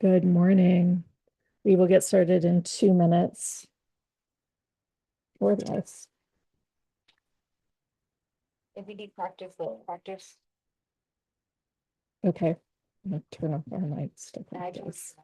Good morning. We will get started in 2 minutes for this. If we need practice, we'll practice. Okay, I'm gonna turn off our lights to And I don't- practice.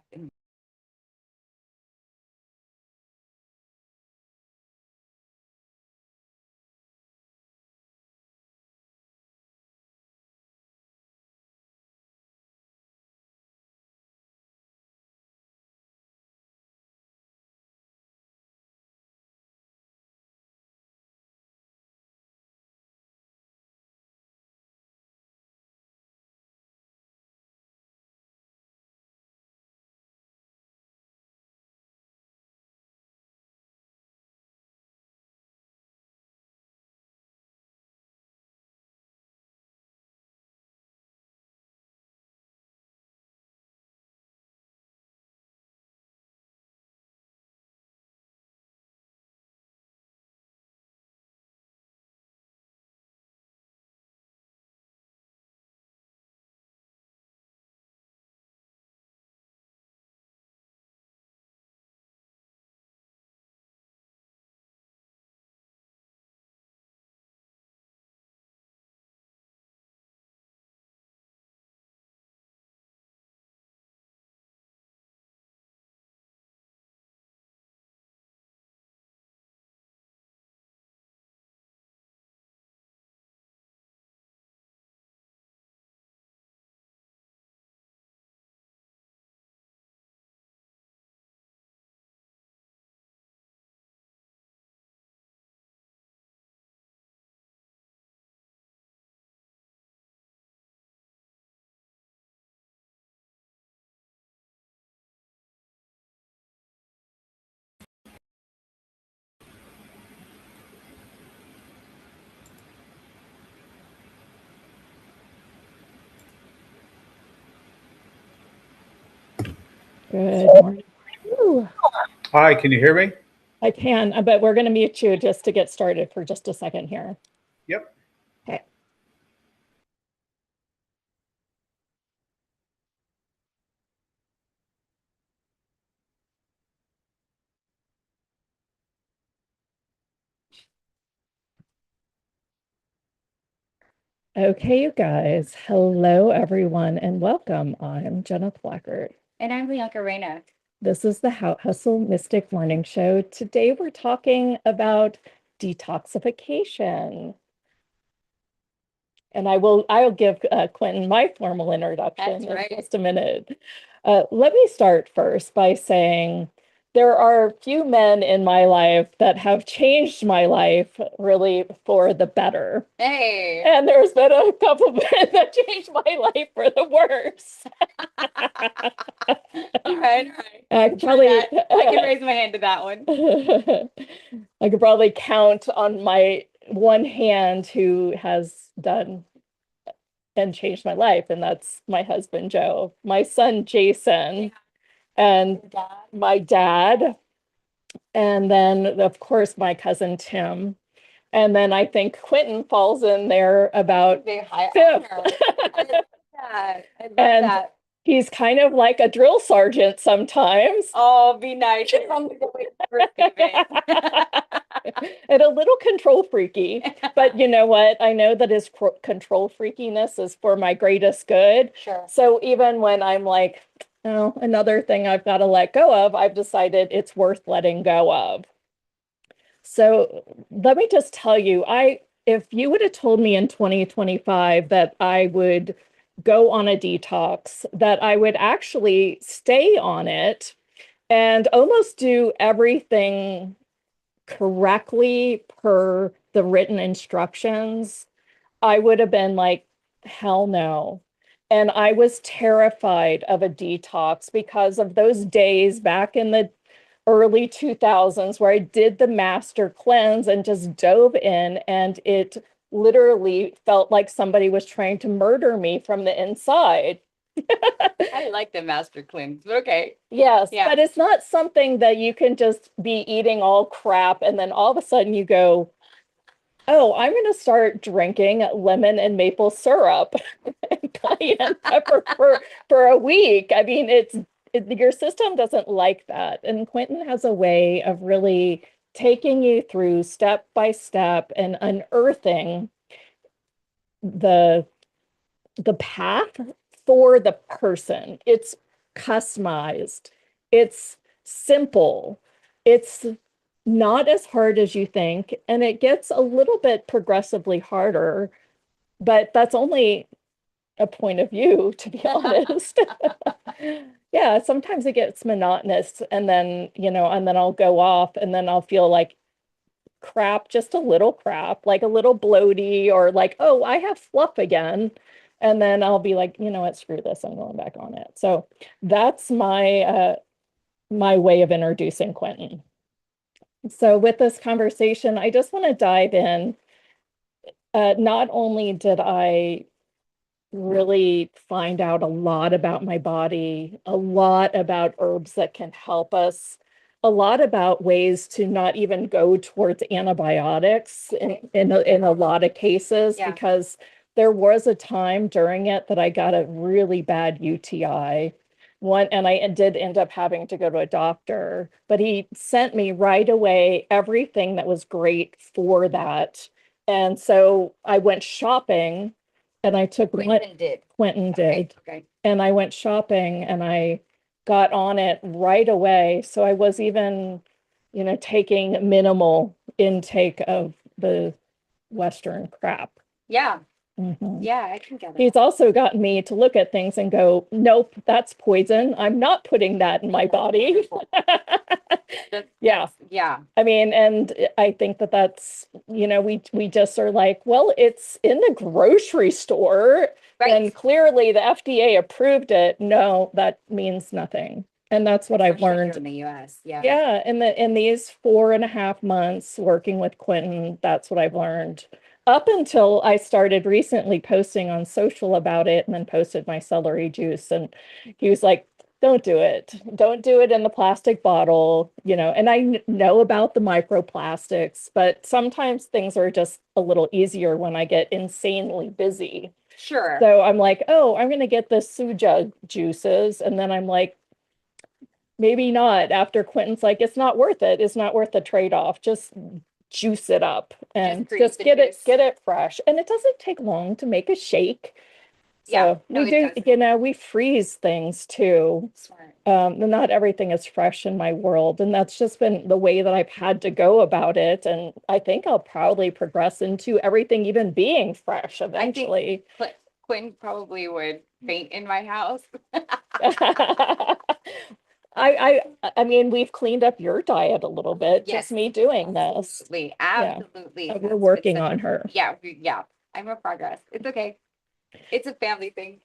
Good morning. Ooh, Hi, can you hear me? I can, but we're going to mute you just to get started for just a second here. Yep. Okay. Okay, you guys. Hello, everyone, and welcome. I'm Jenna Plackert. And I'm Bianca Reyna. This is the Hustle Mystic Morning Show. Today, we're talking about detoxification. And I'll give Quentin my formal introduction in just a minute. Let me start first by saying there are few men in my life that have changed my life really for the better. Hey. And there's been a couple men that changed my life for the worse. All right. I can raise my hand to that one. I could probably count on my one hand who has done and changed my life, and that's my husband Joe, my son Jason, and my dad, and then of course my cousin Tim, and then I think Quentin falls in there about fifth. I love that. He's kind of like a drill sergeant sometimes. Oh, be nice. And a little control freaky. But you know what? I know that his control freakiness is for my greatest good. Sure. So even when I'm like, oh, another thing I've got to let go of, I've decided it's worth letting go of. So let me just tell you, if you would have told me in 2025 that I would go on a detox, that I would actually stay on it and almost do everything correctly per the written instructions, I would have been like, hell no. And I was terrified of a detox because of those days back in the early 2000s where I did the master cleanse and just dove in, and it literally felt like somebody was trying to murder me from the inside. I like the master cleanse, but okay. Yes, but it's not something that you can just be eating all crap and then all of a sudden you go, oh, I'm going to start drinking lemon and maple syrup and cayenne pepper for a week. I mean, your system doesn't like that. And Quentin has a way of really taking you through step by step and unearthing the path for the person. It's customized. It's simple. It's not as hard as you think, and it gets a little bit progressively harder, but that's only a point of view, to be honest. Yeah, sometimes it gets monotonous, and then, and then I'll go off and then I'll feel like crap, just a little crap, like a little bloaty, or like, oh, I have fluff again. And then I'll be like, you know what, screw this, I'm going back on it. So that's my way of introducing Quentin. So with this conversation, I just want to dive in. Not only did I really find out a lot about my body, a lot about herbs that can help us, a lot about ways to not even go towards antibiotics in a lot of cases, because there was a time during it that I got a really bad UTI. And I did end up having to go to a doctor, but he sent me right away everything that was great for that. And so I went shopping and I took Quentin did. Quentin did. Okay. And I went shopping and I got on it right away. So I was even, taking minimal intake of the Western crap. Yeah. Mhm. Yeah, I can get it. He's also gotten me to look at things and go, nope, that's poison. I'm not putting that in my body. Yeah. Yeah. I mean, and I think that's, we just are like, well, it's in the grocery store. Right. And clearly the FDA approved it. No, that means nothing. And that's what I've Especially here learned in the US. Yeah. Yeah, in these 4.5 months working with Quentin, that's what I've learned. Up until I started recently posting on social about it, and then posted my celery juice, and he was like, don't do it. Don't do it in the plastic bottle, and I know about the microplastics, but sometimes things are just a little easier when I get insanely busy. Sure. So I'm like, oh, I'm going to get the suja juices. And then I'm like, maybe not, after Quentin's like, it's not worth it. It's not worth the trade-off. Just juice it up and just get it fresh. And it doesn't take long to make a shake. Yeah, So no, we it do, doesn't. we freeze things too. Smart. Not everything is fresh in my world. And that's just been the way that I've had to go about it. And I think I'll probably progress into everything even being fresh eventually. I think Quinn probably would faint in my house. I mean, we've cleaned up your diet a little bit, Yes, just me doing this. Absolutely. Yeah. Absolutely. We're working It's on her. Yeah. Yeah. I'm a progress. It's okay. It's a family thing.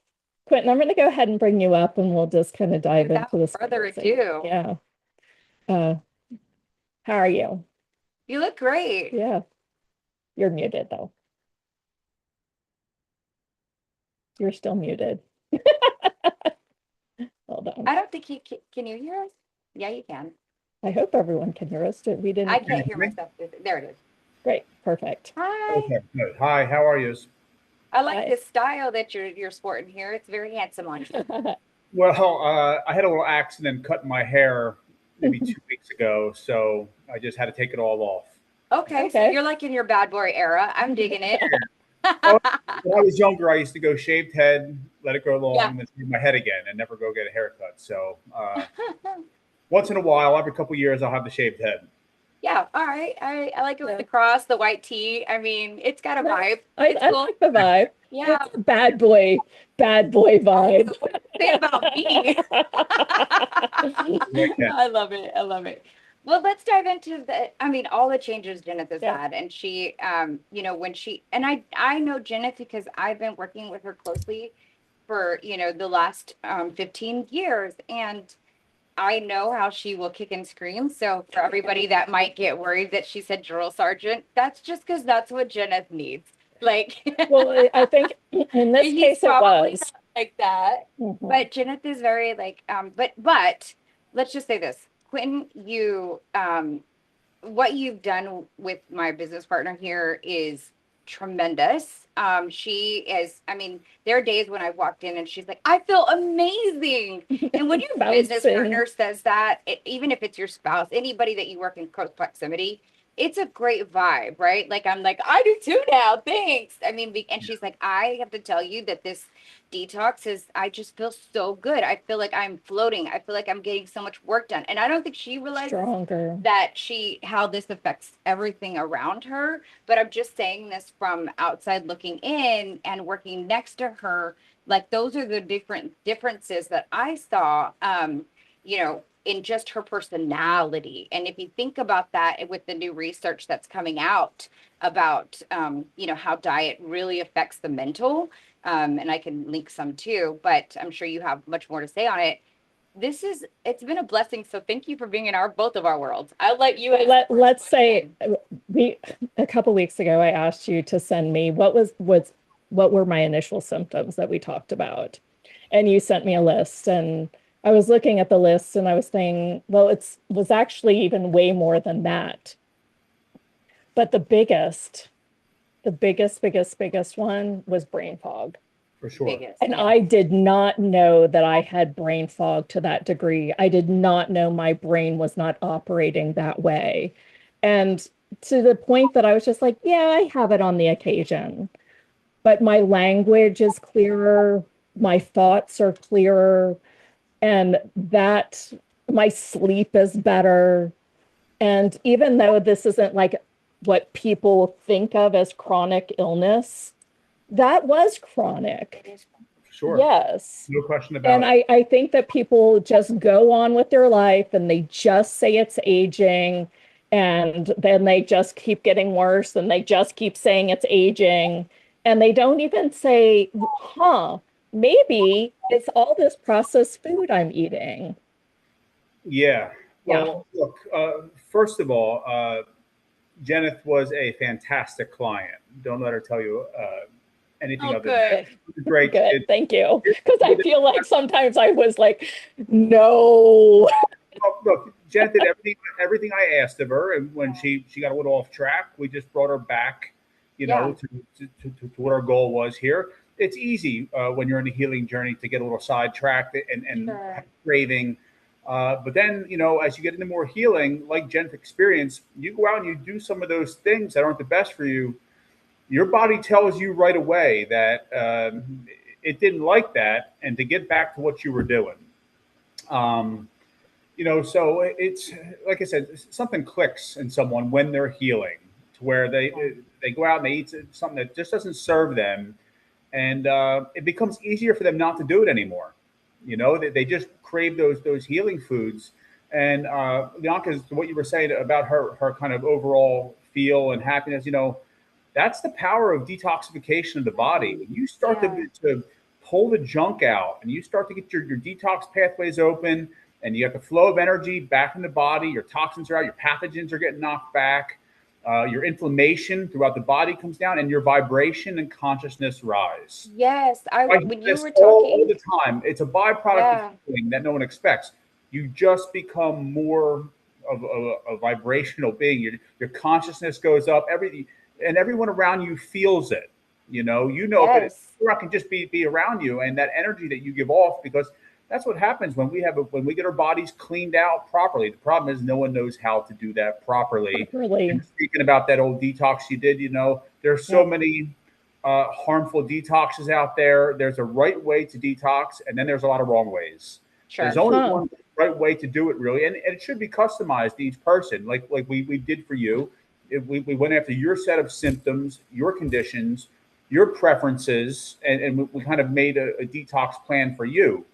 Quentin, I'm going to go ahead and bring you up and we'll just kind of dive into this. Without further ado. Yeah. How are you? You look great. Yeah. You're muted though. You're still muted. Hold on. I don't think can you hear us? Yeah, you can. I hope everyone can hear us. We didn't. I can't hear myself. There it is. Great. Perfect. Hi. Okay, good. Hi, how are you? I like the style that you're sporting here. It's very handsome on you. Well, I had a little accident cutting my hair maybe 2 weeks ago, so I just had to take it all off. Okay, so you're like in your bad boy era. I'm digging it. When I was younger, I used to go shaved head, let it grow long, and then shave my head again and never go get a haircut. So once in a while, every couple of years, I'll have the shaved head. Yeah, all right. I like it with the cross, the white tee. I mean, it's got a vibe. I like the vibe. Yeah. It's a bad boy vibe. Say about me. I love it. I love it. Well, let's dive into all the changes Jenith has had. And she, I know Jenith because I've been working with her closely for, the last 15 years. And I know how she will kick and scream. So for everybody that might get worried that she said drill sergeant, that's just because that's what Jenith needs. Like, well, I think in this case it was like that. Mm-hmm. But Jenith is very like, but let's just say this, Quentin, you, what you've done with my business partner here is tremendous. She is, I mean, there are days when I walked in and she's like, I feel amazing. And when your business partner says that, even if it's your spouse, anybody that you work in close proximity, it's a great vibe, right? Like, I'm like, I do too now. Thanks. I mean, and she's like, I have to tell you that this detox is, I just feel so good. I feel like I'm floating. I feel like I'm getting so much work done. And I don't think she realizes that how this affects everything around her. But I'm just saying this from outside looking in and working next to her. Like, those are the differences that I saw, you know, in just her personality. And if you think about that with the new research that's coming out about, you know, how diet really affects the mental, and I can link some too, but I'm sure you have much more to say on it. It's been a blessing. So thank you for being in both of our worlds. I'll let you. Let's say a couple weeks ago, I asked you to send me what were my initial symptoms that we talked about. And you sent me a list, and I was looking at the list and I was thinking, well, was actually even way more than that. But the biggest one was brain fog. For sure. And I did not know that I had brain fog to that degree. I did not know my brain was not operating that way. And to the point that I was just like, yeah, I have it on the occasion. But my language is clearer, my thoughts are clearer, and that my sleep is better. And even though this isn't like what people think of as chronic illness, that was chronic. Sure. Yes. No question about it. And I think that people just go on with their life and they just say it's aging, and then they just keep getting worse and they just keep saying it's aging. And they don't even say, maybe it's all this processed food I'm eating. Yeah. Well, look, first of all, Jeneth was a fantastic client. Don't let her tell you anything other than great. Good. Thank you. Because I feel like sometimes I was like, no. Look, Jeneth did everything I asked of her, and when she got a little off track, we just brought her back, you know, to what our goal was here. It's easy when you're in a healing journey to get a little sidetracked and have craving. But then, you know, as you get into more healing, like Jen's experience, you go out and you do some of those things that aren't the best for you. Your body tells you right away that it didn't like that, and to get back to what you were doing. You know, so it's like I said, something clicks in someone when they're healing, to where they go out and they eat something that just doesn't serve them, and it becomes easier for them not to do it anymore. You know, they just crave those healing foods. And Bianca, what you were saying about her kind of overall feel and happiness, you know, that's the power of detoxification of the body. When you start to pull the junk out and you start to get your detox pathways open, and you have the flow of energy back in the body, your toxins are out, your pathogens are getting knocked back, your inflammation throughout the body comes down, and your vibration and consciousness rise. Yes, when you were talking all the time, it's a byproduct of healing that no one expects. You just become more of a vibrational being. Your consciousness goes up. Everyone around you feels it. You know if it can just be around you, and that energy that you give off, because that's what happens when we get our bodies cleaned out properly. The problem is no one knows how to do that properly. And speaking about that old detox you did, you know, there's so many harmful detoxes out there. There's a right way to detox, and then there's a lot of wrong ways. There's only one right way to do it, really, and it should be customized to each person, like we did for you. We went after your set of symptoms, your conditions, your preferences, and we kind of made a detox plan for you.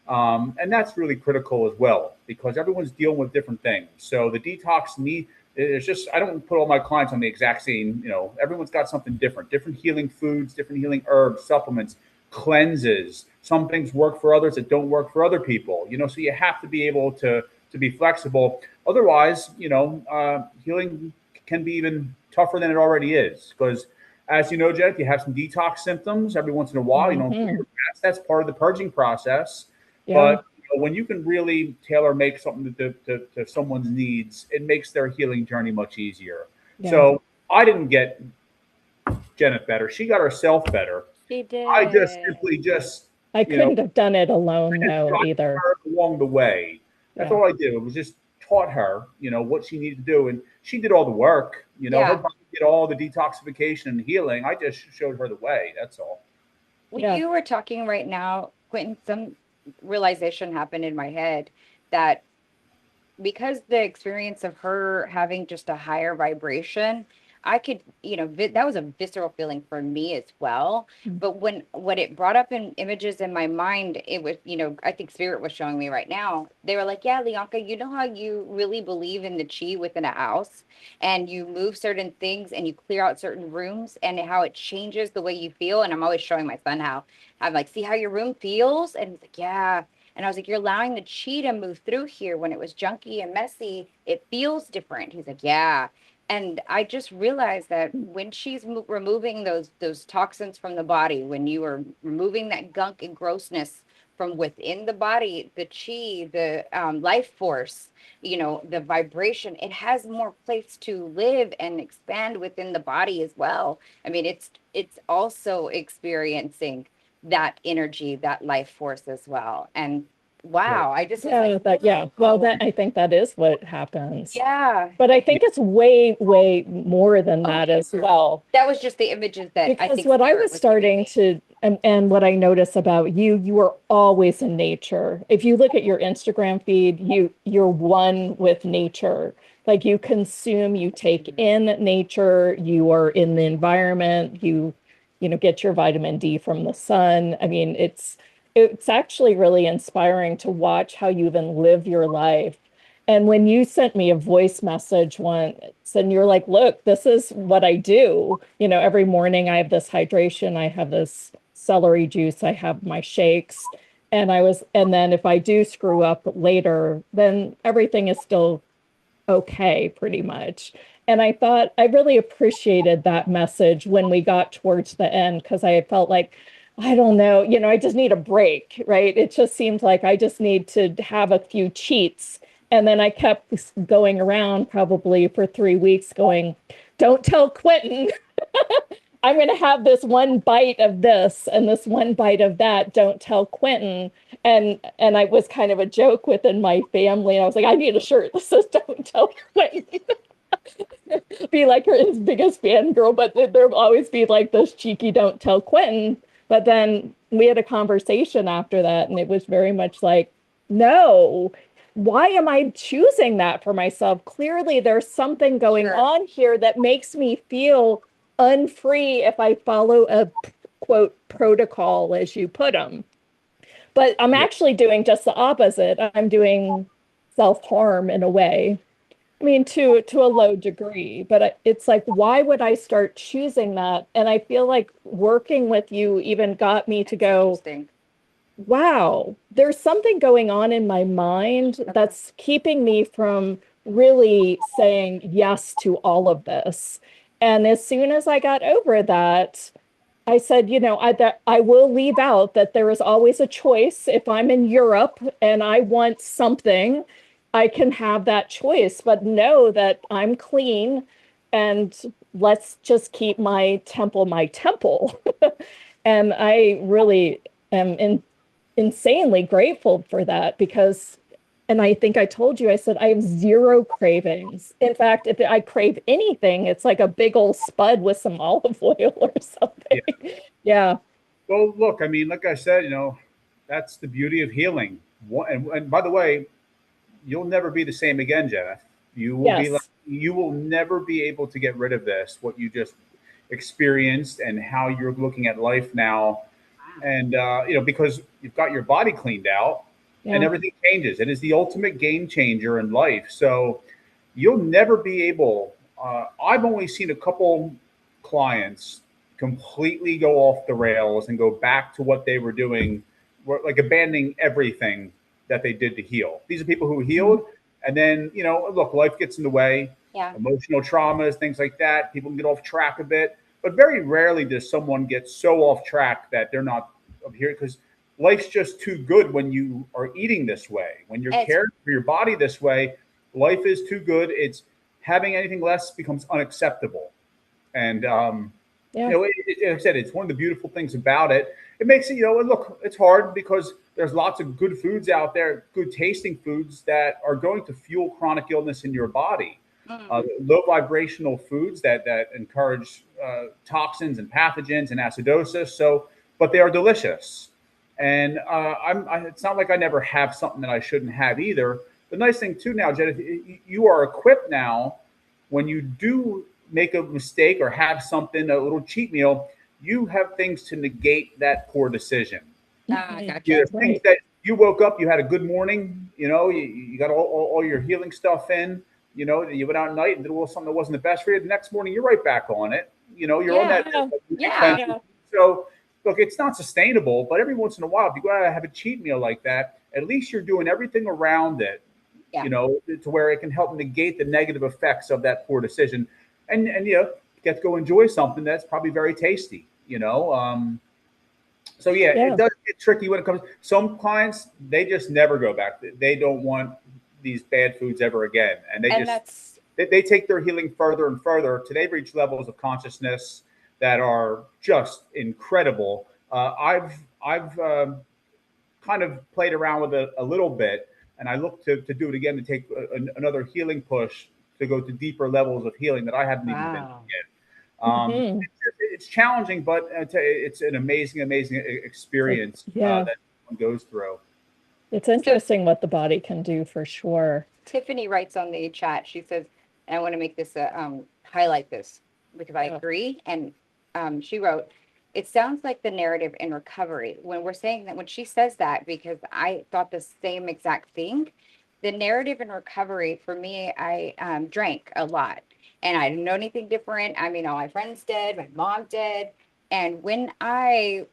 And that's really critical as well, because everyone's dealing with different things. So the detox it's just, I don't put all my clients on the exact same, you know, everyone's got something different healing foods, different healing herbs, supplements, cleanses. Some things work for others that don't work for other people, you know, so you have to be able to be flexible. Otherwise, you know, healing can be even tougher than it already is, because as you know, Jen, you have some detox symptoms every once in a while, you know, that's part of the purging process. But you know, when you can really tailor make something to someone's needs, it makes their healing journey much easier. So I didn't get Janet better. She got herself better. She I just did. simply just, I you know, couldn't have done it I alone just though guided either. her along the way. That's Yeah. all I did. It was just taught her, what she needed to do. And she did all the work. Her Yeah. body did all the detoxification and healing. I just showed her the way. That's all. When Yeah. you were talking right now, Quentin, some realization happened in my head that because the experience of her having just a higher vibration, I could, that was a visceral feeling for me as well. Mm. But when what it brought up in images in my mind, it was, I think spirit was showing me right now. They were like, yeah, Leonka, you know how you really believe in the chi within a house and you move certain things and you clear out certain rooms and how it changes the way you feel. And I'm always showing my son how I'm like, see how your room feels? And he's like, yeah. And I was like, you're allowing the chi to move through here. When it was junky and messy, it feels different. He's like, yeah. And I just realized that when she's removing those toxins from the body, when you are removing that gunk and grossness from within the body, the chi, the life force, the vibration, it has more place to live and expand within the body as well. I mean, it's also experiencing that energy, that life force as well. And Yeah. wow, I just was like, Yeah. Well, oh, I think that is what happens. yeah. But I Yeah. think it's way, way more than Oh, that as well. that was just the images that I Because think what I spirit was was giving starting me. to, and what I notice about you, you are always in nature. If you look at your Instagram feed, you're one with nature. Like you consume, you take in nature, you are in the environment, get your vitamin D from the sun. I mean, it's actually really inspiring to watch how you even live your life. And when you sent me a voice message once and you're like, look, this is what I do. Every morning I have this hydration, I have this celery juice, I have my shakes. And then if I do screw up later, then everything is still okay, pretty much. And I thought I really appreciated that message when we got towards the end because I felt like, I don't know, I just need a break, right? It just seems like I just need to have a few cheats. And then I kept going around probably for 3 weeks going, don't tell Quentin. I'm going to have this one bite of this and this one bite of that. Don't tell Quentin. And I was kind of a joke within my family. And I was like, I need a shirt that says don't tell Quentin. Be like his biggest fangirl, but there'll always be like this cheeky don't tell Quentin. But then we had a conversation after that, and it was very much like, no, why am I choosing that for myself? Clearly, there's something going Sure. on here that makes me feel unfree if I follow a quote protocol, as you put them. But I'm Yeah. actually doing just the opposite. I'm doing self-harm in a way. I mean, to a low degree, but it's like, why would I start choosing that? And I feel like working with you even got me to That's go, interesting. wow, there's something going on in my mind Okay. that's keeping me from really saying yes to all of this. And as soon as I got over that, I said, that I will leave out that there is always a choice. If I'm in Europe and I want something, I can have that choice, but know that I'm clean and let's just keep my temple my temple. And I really am insanely grateful for that because, and I think I told you, I said, I have zero cravings. In fact, if I crave anything, it's like a big old spud with some olive oil or Yeah. something. Yeah. Well, look, I mean, like I said, that's the beauty of healing. And by the way, you'll never be the same again, Jeff. Yes. You will never be able to get rid of this, what you just experienced and how you're looking at life now. And, because you've got your body cleaned out and Yeah. everything changes. It is the ultimate game changer in life. So you'll never be able, I've only seen a couple clients completely go off the rails and go back to what they were doing, like abandoning everything that they did to heal. These are people who Mhm. healed, and then look, life gets in the way, Yeah. emotional traumas, things like that. People can get off track a bit, but very rarely does someone get so off track that they're not up here because life's just too good when you are eating this way, when you're It's caring for your body this way. Life is too good. It's having anything less becomes unacceptable, and Yeah. Like I said, it's one of the beautiful things about it. It makes it, and look, it's hard because there's lots of good foods out there, good tasting foods that are going to fuel chronic illness in your body. Mm. Low vibrational foods that encourage toxins and pathogens and acidosis. So, but they are delicious. And it's not like I never have something that I shouldn't have either. The nice thing too now, Jed, you are equipped now when you do make a mistake or have something, a little cheat meal, you have things to negate that poor decision. Ah, Mhm. gotcha. There's things Right. that you woke up, you had a good morning, you got all your healing stuff in, you went out at night and did a little something that wasn't the best for you. The next morning, you're right back on it. You're on Yeah. that Yeah. Yeah. so, look, it's not sustainable, but every once in a while, if you go out and have a cheat meal like that, at least you're doing everything around it, Yeah. to where it can help negate the negative effects of that poor decision, and get to go enjoy something that's probably very tasty. So yeah, it Yeah. does get tricky when it comes. Some clients, they just never go back. They don't want these bad foods ever again, and they And just that's they take their healing further and further till they've reached levels of consciousness that are just incredible. I've kind of played around with it a little bit, and I look to do it again to take another healing push to go to deeper levels of healing that I haven't even been to wow. yet. Hmm. It's challenging, but it's an amazing experience Yeah. that one goes through. It's So interesting what the body can do for sure. Tiffany writes on the chat, she says, and I want to make this highlight this because I Yeah. agree. And she wrote, it sounds like the narrative in recovery. When we're saying that, when she says that, because I thought the same exact thing, the narrative in recovery for me, I drank a lot and I didn't know anything different. I mean, all my friends did, my mom did. And when I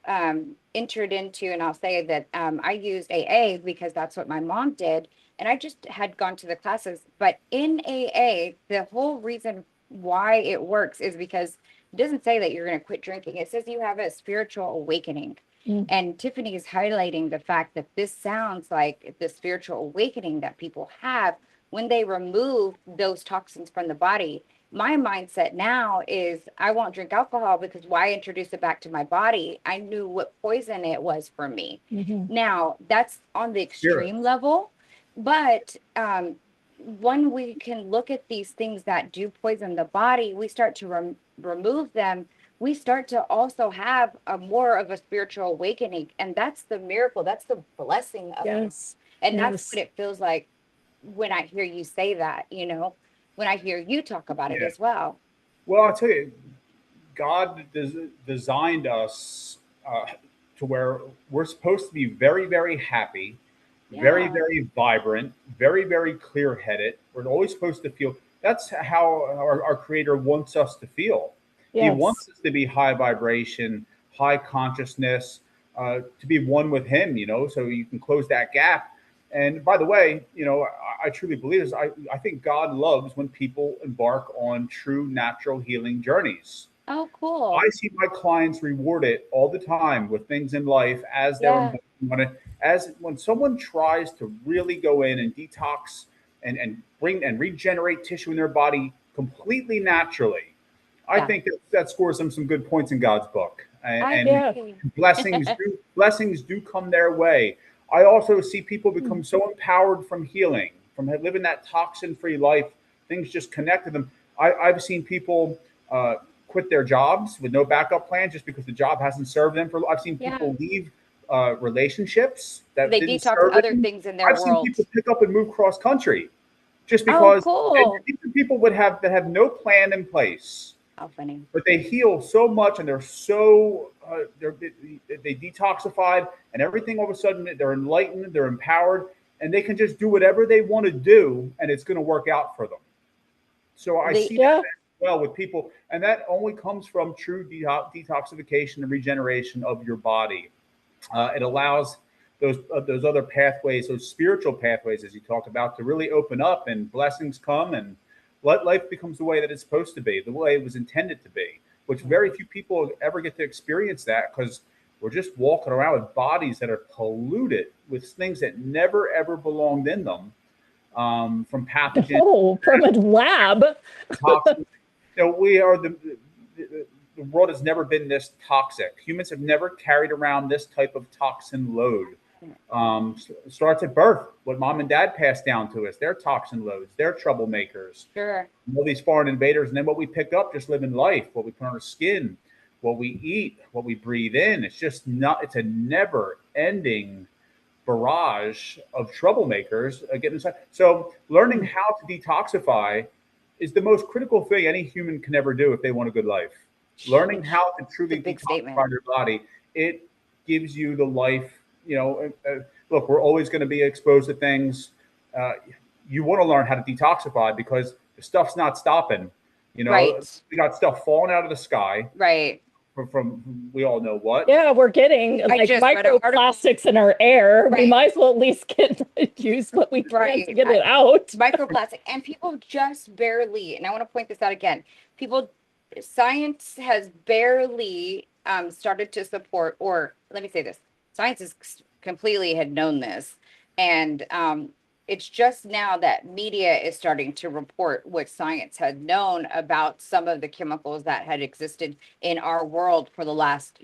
entered into, and I'll say that I used AA because that's what my mom did, and I just had gone to the classes. But in AA, the whole reason why it works is because it doesn't say that you're going to quit drinking. It says you have a spiritual awakening. Mm. And Tiffany is highlighting the fact that this sounds like the spiritual awakening that people have when they remove those toxins from the body. My mindset now is I won't drink alcohol because why introduce it back to my body? I knew what poison it was for me. Mhm. Now, that's on the Spirit. extreme level, but when we can look at these things that do poison the body, we start to remove them. We start to also have a more of a spiritual awakening, and that's the miracle. That's the blessing of it, Yes. and that's Yes. what it feels like when I hear you say that. When I hear you talk about it Yeah. as well. Well, I'll tell you, God designed us to where we're supposed to be very, very happy, very, Yeah, very vibrant, very, very clear headed. We're always supposed to feel that's how our Creator wants us to feel. He Yes. wants us to be high vibration, high consciousness, to be one with Him, so you can close that gap. And by the way, I truly believe this. I think God loves when people embark on true natural healing journeys. oh I cool. see my clients rewarded all the time with things in life as they're Yeah, embarking on it. As when someone tries to really go in and detox and bring and regenerate tissue in their body completely naturally, I yeah, think that scores them some good points in God's book. And, I and Yeah. agree. blessings do come their way. I also see people Mm. become so empowered from healing, from living that toxin-free life. Things just connect to them. I've seen people quit their jobs with no backup plan just because the job hasn't served them. I've seen Yeah, people leave relationships that they didn't detox serve other them. things in their I've seen world. people pick up and move cross country just Oh, because. And cool. these are people that have no plan in place, How funny. but they heal so much and they're so they detoxified, and everything all of a sudden they're enlightened, they're empowered, and they can just do whatever they want to do, and it's going to work out for them. So I The see that Yeah. as well with people, and that only comes from true detoxification and regeneration of your body. It allows those other pathways, those spiritual pathways, as you talk about, to really open up, and blessings come, and life becomes the way that it's supposed to be, the way it was intended to be. Which very few people ever get to experience that because we're just walking around with bodies that are polluted with things that never ever belonged in them, from pathogens, Oh, from a lab. toxins. We are the the world has never been this toxic. Humans have never carried around this type of toxin load. Starts at birth. What mom and dad passed down to us, their toxin loads, their troublemakers, Sure. all these foreign invaders, and then what we pick up just living life, what we put on our skin, what we eat, what we breathe in. It's just not. It's a never-ending barrage of troublemakers getting inside. So learning how to detoxify is the most critical thing any human can ever do if they want a good life. Learning how to truly big detoxify statement. your body, it gives you the life. Look, we're always going to be exposed to things. You want to learn how to detoxify because the stuff's not stopping. Right. We got stuff falling out of the sky Right. from we all know what. Yeah, we're getting like just read an article. microplastics in our air. We Right. might as well at least use what we can Right. to get it out. Microplastic, and people just barely, and I want to point this out again, science has barely started to support, or let me say this, science is completely had known this, and it's just now that media is starting to report what science had known about some of the chemicals that had existed in our world for the last,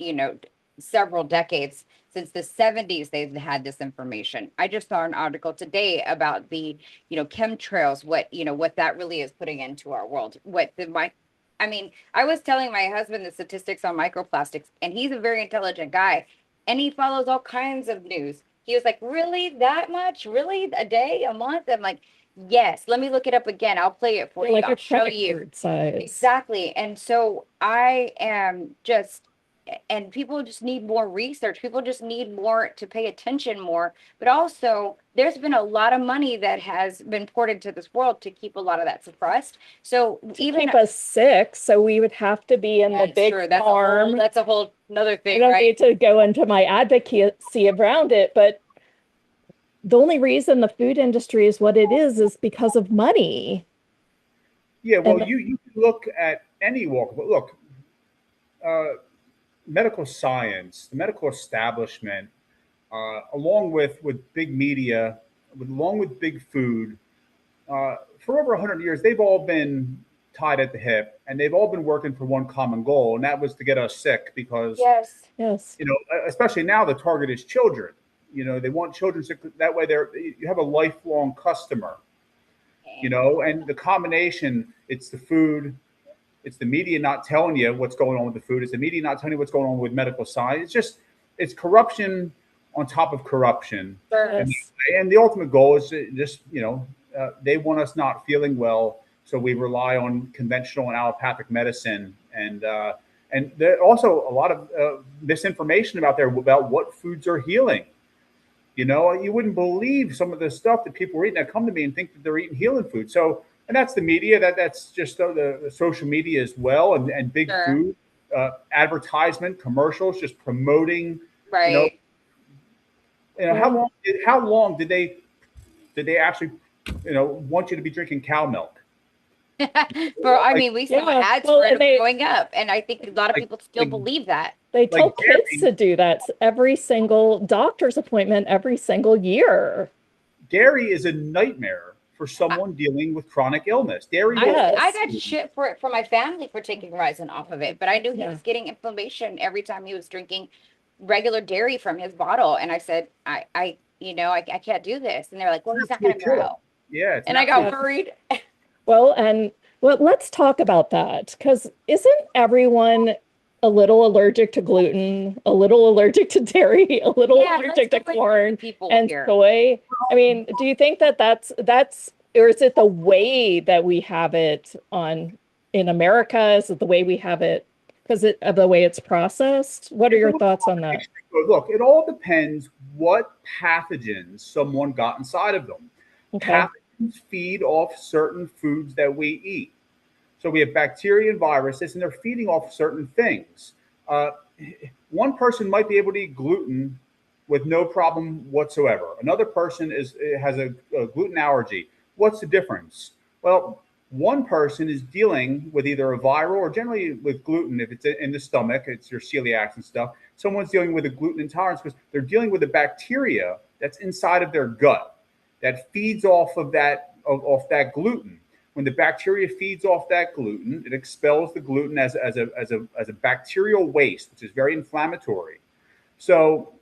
several decades. Since the 70s, they've had this information. I just saw an article today about the, chemtrails, what that really is putting into our world. I was telling my husband the statistics on microplastics, and he's a very intelligent guy, and he follows all kinds of news. He was like, really, that much? Really, a day, a month? I'm like, yes, let me look it up again. I'll play it for you. Like I'll a show credit you. card size. Exactly. And so I am just, and people just need more research. People just need more to pay attention more. But also, there's been a lot of money that has been poured into this world to keep a lot of that suppressed. So even Keep us sick, so we would have to be in the that's big true. farm. That's a whole another I thing, don't right? need to go into my advocacy around it, but the only reason the food industry is what it is because of money. Yeah, well, And you can look at any walk, but look, medical science, the medical establishment, along with big media, along with big food, for over 100 years, they've all been tied at the hip, and they've all been working for one common goal, and that was to get us sick because, Yes. yes, especially now the target is children. They want children sick. That way, you have a lifelong customer. And the combination, it's the food, it's the media not telling you what's going on with the food, it's the media not telling you what's going on with medical science. It's corruption on top of corruption. Sure. And the ultimate goal is just, they want us not feeling well, so we rely on conventional and allopathic medicine. And there's also a lot of misinformation about what foods are healing. You wouldn't believe some of the stuff that people are eating that come to me and think that they're eating healing food. So, and that's the media, that's just the social media as well, and big Sure. food, advertisement, commercials, just promoting. Right. How long did they actually, want you to be drinking cow milk? We saw Yeah, ads well, for it and they- growing up, and I think a lot of people still believe that. they tell Like kids dairy. to do that every single doctor's appointment every single year. Dairy is a nightmare for someone dealing with chronic illness. Dairy. Yes. I got shit for it from my family for taking Ryzen off of it, but I knew he Yeah. was getting inflammation every time he was drinking regular dairy from his bottle, and I said, I can't do this, and they're like, well, he's not going to grow, Yeah. It's and I not got good. worried. Well, let's talk about that, because isn't everyone a little allergic to gluten, a little allergic to dairy, a little Yeah, allergic to let's go with corn people and here. soy? I mean, do you think that's, or is it the way that we have it in America? Is it the way we have it because of the way it's processed? What are your thoughts on that? Look, it all depends what pathogens someone got inside of them. Okay. Pathogens feed off certain foods that we eat. So we have bacteria and viruses, and they're feeding off certain things. One person might be able to eat gluten with no problem whatsoever. Another person has a gluten allergy. What's the difference? Well, one person is dealing with either a viral, or generally with gluten, if it's in the stomach, it's your celiacs and stuff. Someone's dealing with a gluten intolerance because they're dealing with a bacteria that's inside of their gut that feeds off of that gluten. When the bacteria feeds off that gluten, it expels the gluten as a bacterial waste, which is very inflammatory. So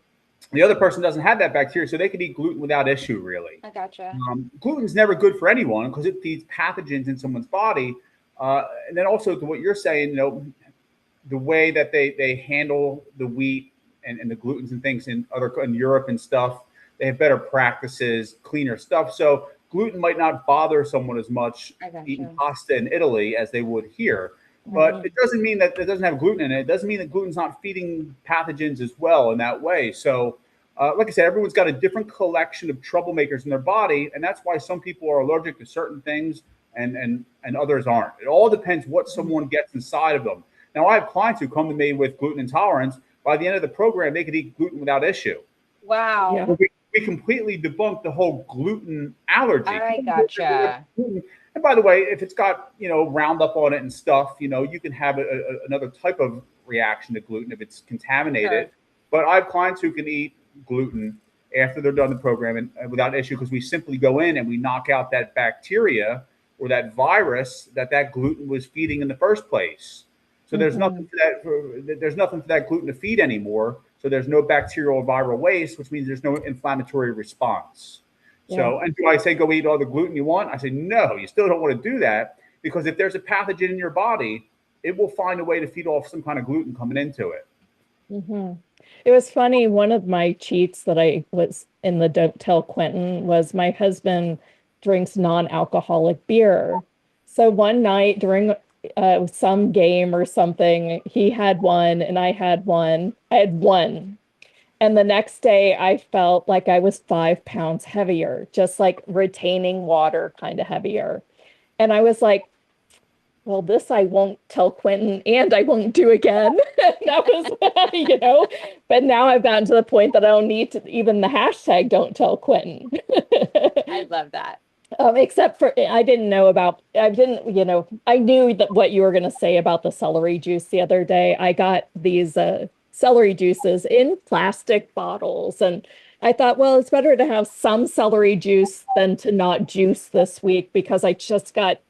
the other person doesn't have that bacteria, so they can eat gluten without issue, really. I gotcha. Gluten's never good for anyone because it feeds pathogens in someone's body. And then also to what you're saying, the way that they handle the wheat and the glutens and things in Europe and stuff, they have better practices, cleaner stuff. So gluten might not bother someone as much eating pasta in Italy as they would here. But it doesn't mean that it doesn't have gluten in it. It doesn't mean that gluten's not feeding pathogens as well in that way. So, like I said, everyone's got a different collection of troublemakers in their body, and that's why some people are allergic to certain things and others aren't. It all depends what someone gets inside of them. Now, I have clients who come to me with gluten intolerance. By the end of the program, they could eat gluten without issue. Wow. Yeah. We completely debunked the whole gluten allergy. I gotcha. And by the way, if it's got, Roundup on it and stuff, you can have another type of reaction to gluten if it's contaminated. Sure. But I have clients who can eat gluten after they're done the program and without issue, because we simply go in and we knock out that bacteria or that virus that gluten was feeding in the first place. So there's nothing for that gluten to feed anymore. So there's no bacterial or viral waste, which means there's no inflammatory response. So, and do I say go eat all the gluten you want? I say, no, you still don't want to do that, because if there's a pathogen in your body, it will find a way to feed off some kind of gluten coming into it. It was funny. One of my cheats that I was in the Don't Tell Quentin was my husband drinks non-alcoholic beer. So one night during some game or something, he had one and I had one. I had one. And the next day I felt like I was 5 pounds heavier, just like retaining water, kind of heavier. And I was like, well, this I won't tell Quentin and I won't do again. That was, but now I've gotten to the point that I don't need to even the hashtag don't tell Quentin. I love that. Except for I knew that what you were going to say about the celery juice the other day. I got these celery juices in plastic bottles, and I thought, well, it's better to have some celery juice than to not juice this week, because I just got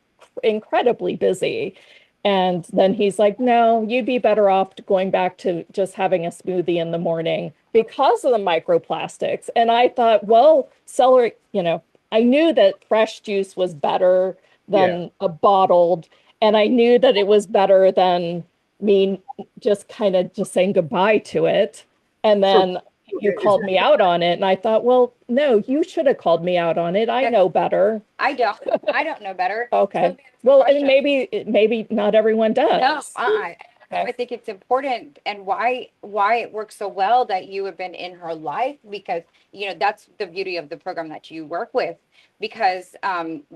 incredibly busy. And then he's like, no, you'd be better off going back to just having a smoothie in the morning because of the microplastics. And I thought, well, celery, I knew that fresh juice was better than a bottled, and I knew that it was better than me just kind of just saying goodbye to it. And then you called me out on it, and I thought, well, no, you should have called me out on it. I know better. I don't know better. Okay. Well, and maybe not everyone does. No, I think it's important, and why it works so well that you have been in her life, because that's the beauty of the program that you work with, because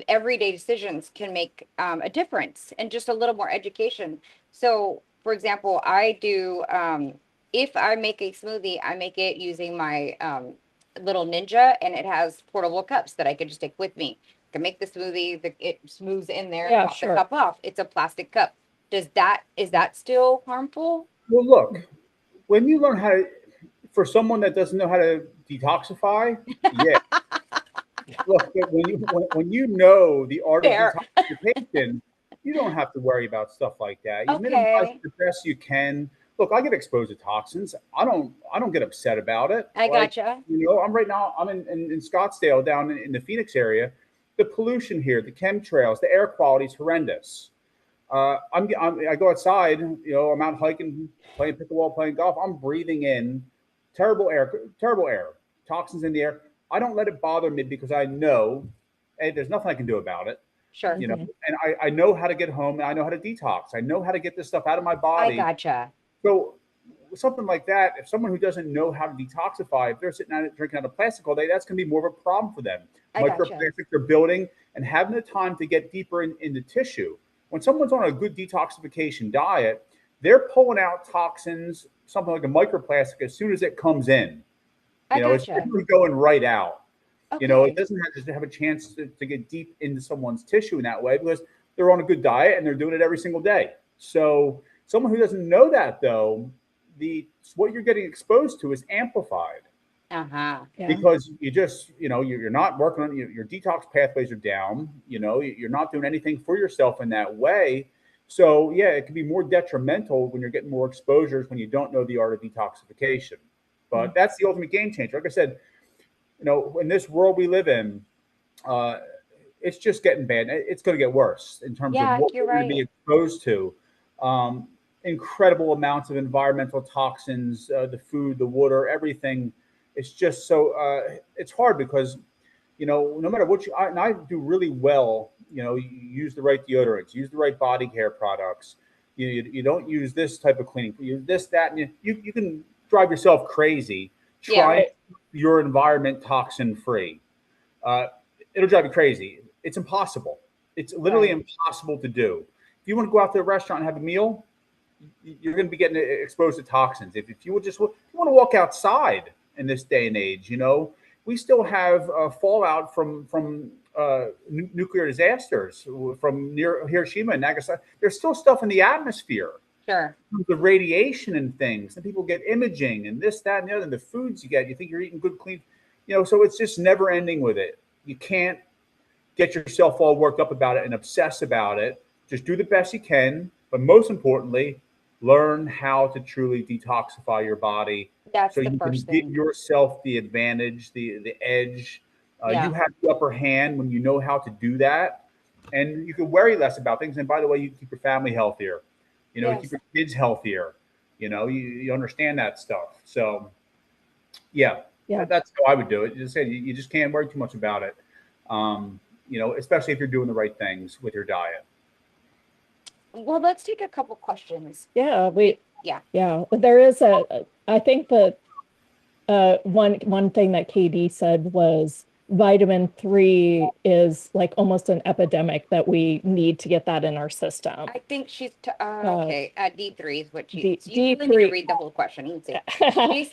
everyday decisions can make a difference, and just a little more education. So, for example, I do if I make a smoothie, I make it using my little Ninja, and it has portable cups that I can just take with me. I can make the smoothie, it smooths in there, pop the cup off. It's a plastic cup. Is that still harmful? Well, look, when you learn for someone that doesn't know how to detoxify, yeah. Look, when you know the art of detoxification, you don't have to worry about stuff like that. You minimize the best you can. Look, I get exposed to toxins. I don't get upset about it. I gotcha. I'm right now. I'm in Scottsdale, down in the Phoenix area. The pollution here, the chemtrails, the air quality is horrendous. I go outside, I'm out hiking, playing pickleball, playing golf. I'm breathing in terrible air, toxins in the air. I don't let it bother me, because I know, hey, there's nothing I can do about it. Sure. And I know how to get home, and I know how to detox. I know how to get this stuff out of my body. I gotcha. So something like that, if someone who doesn't know how to detoxify, if they're sitting out drinking out of plastic all day, that's going to be more of a problem for them. Microplastics are building, and having the time to get deeper in the tissue. When someone's on a good detoxification diet, they're pulling out toxins, something like a microplastic, as soon as it comes in. It's definitely going right out. Okay. It doesn't have a chance to get deep into someone's tissue in that way, because they're on a good diet and they're doing it every single day. So someone who doesn't know that, though, what you're getting exposed to is amplified. Uh-huh. Yeah. because you just, you're not working on your detox pathways are down. You're not doing anything for yourself in that way. So yeah, it can be more detrimental when you're getting more exposures when you don't know the art of detoxification. But that's the ultimate game changer. Like I said, in this world we live in, uh, it's just getting bad. It's going to get worse in terms of Yeah, what you're we're going to be right. exposed to. Um, Incredible amounts of environmental toxins, the food, the water, everything. It's just so it's hard because no matter what and I do really well. You use the right deodorants, use the right body care products. You don't use this type of cleaning. You use this, that, and you can drive yourself crazy Yeah. trying to keep your environment toxin free. Uh, it'll drive you crazy. It's impossible. It's literally Right. impossible to do. If you want to go out to a restaurant and have a meal, you're going to be getting exposed to toxins. If you if you want to walk outside in this day and age, we still have fallout from nuclear disasters from near Hiroshima and Nagasaki. There's still stuff in the atmosphere, Sure. the radiation and things, and people get imaging and this, that, and the other. And the foods you get, you think you're eating good, clean, So it's just never ending with it. You can't get yourself all worked up about it and obsess about it. Just do the best you can, but most importantly, learn how to truly detoxify your body That's so the you can first give thing. yourself the advantage, the edge. You Yeah. have the upper hand when you know how to do that, and you can worry less about things. And by the way, you keep your family healthier. You keep Yes. your kids healthier. You understand that stuff. So yeah, Yeah. that's how I would do it. Just say you just can't worry too much about it. Especially if you're doing the right things with your diet. Well, let's take a couple questions. Yeah. Yeah. Yeah. There is I think that one thing that KD said was vitamin 3 is like almost an epidemic that we need to get that in our system. I think she's Uh, okay. D3 is what D, you really need to D3. read the whole question. Let's see. She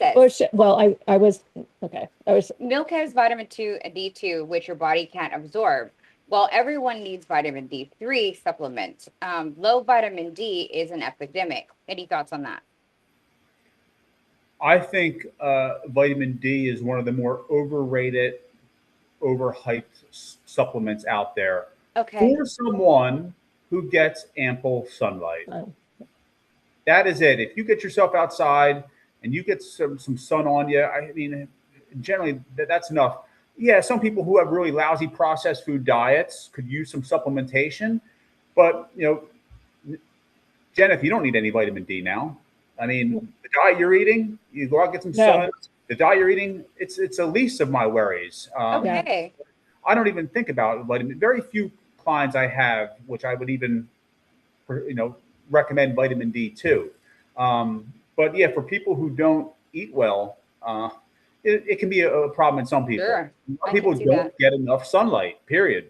Well, says I was okay. I was milk has vitamin 2 and D2, which your body can't absorb. Well, everyone needs vitamin D3 supplements. Low vitamin D is an epidemic. Any thoughts on that? I think vitamin D is one of the more overrated, overhyped supplements out there Okay. for someone who gets ample sunlight. uh, That is it. If you get yourself outside and you get some sun on you, I mean, generally that's enough. Yeah, some people who have really lousy processed food diets could use some supplementation, but Jen, if you don't need any vitamin D now, I mean, the diet you're eating, you go out and get some no. sun. The diet you're eating, it's the least of my worries. Yeah. Okay. I don't even think about vitamin. Very few clients I have, which I would even, recommend vitamin D to. But yeah, for people who don't eat well, it can be a problem in some people. Sure. Some I people can see don't that. get enough sunlight. Period.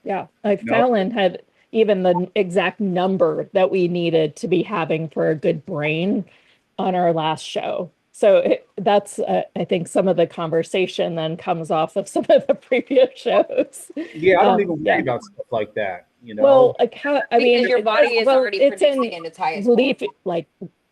Yeah. Like You know? Fallon had even the exact number that we needed to be having for a good brain on our last show. So that's, I think, some of the conversation then comes off of some of the previous shows. Yeah, I don't even worry Yeah. about stuff like that. Well, like I mean, Because your body is already it's producing in in its highest form. leafy, like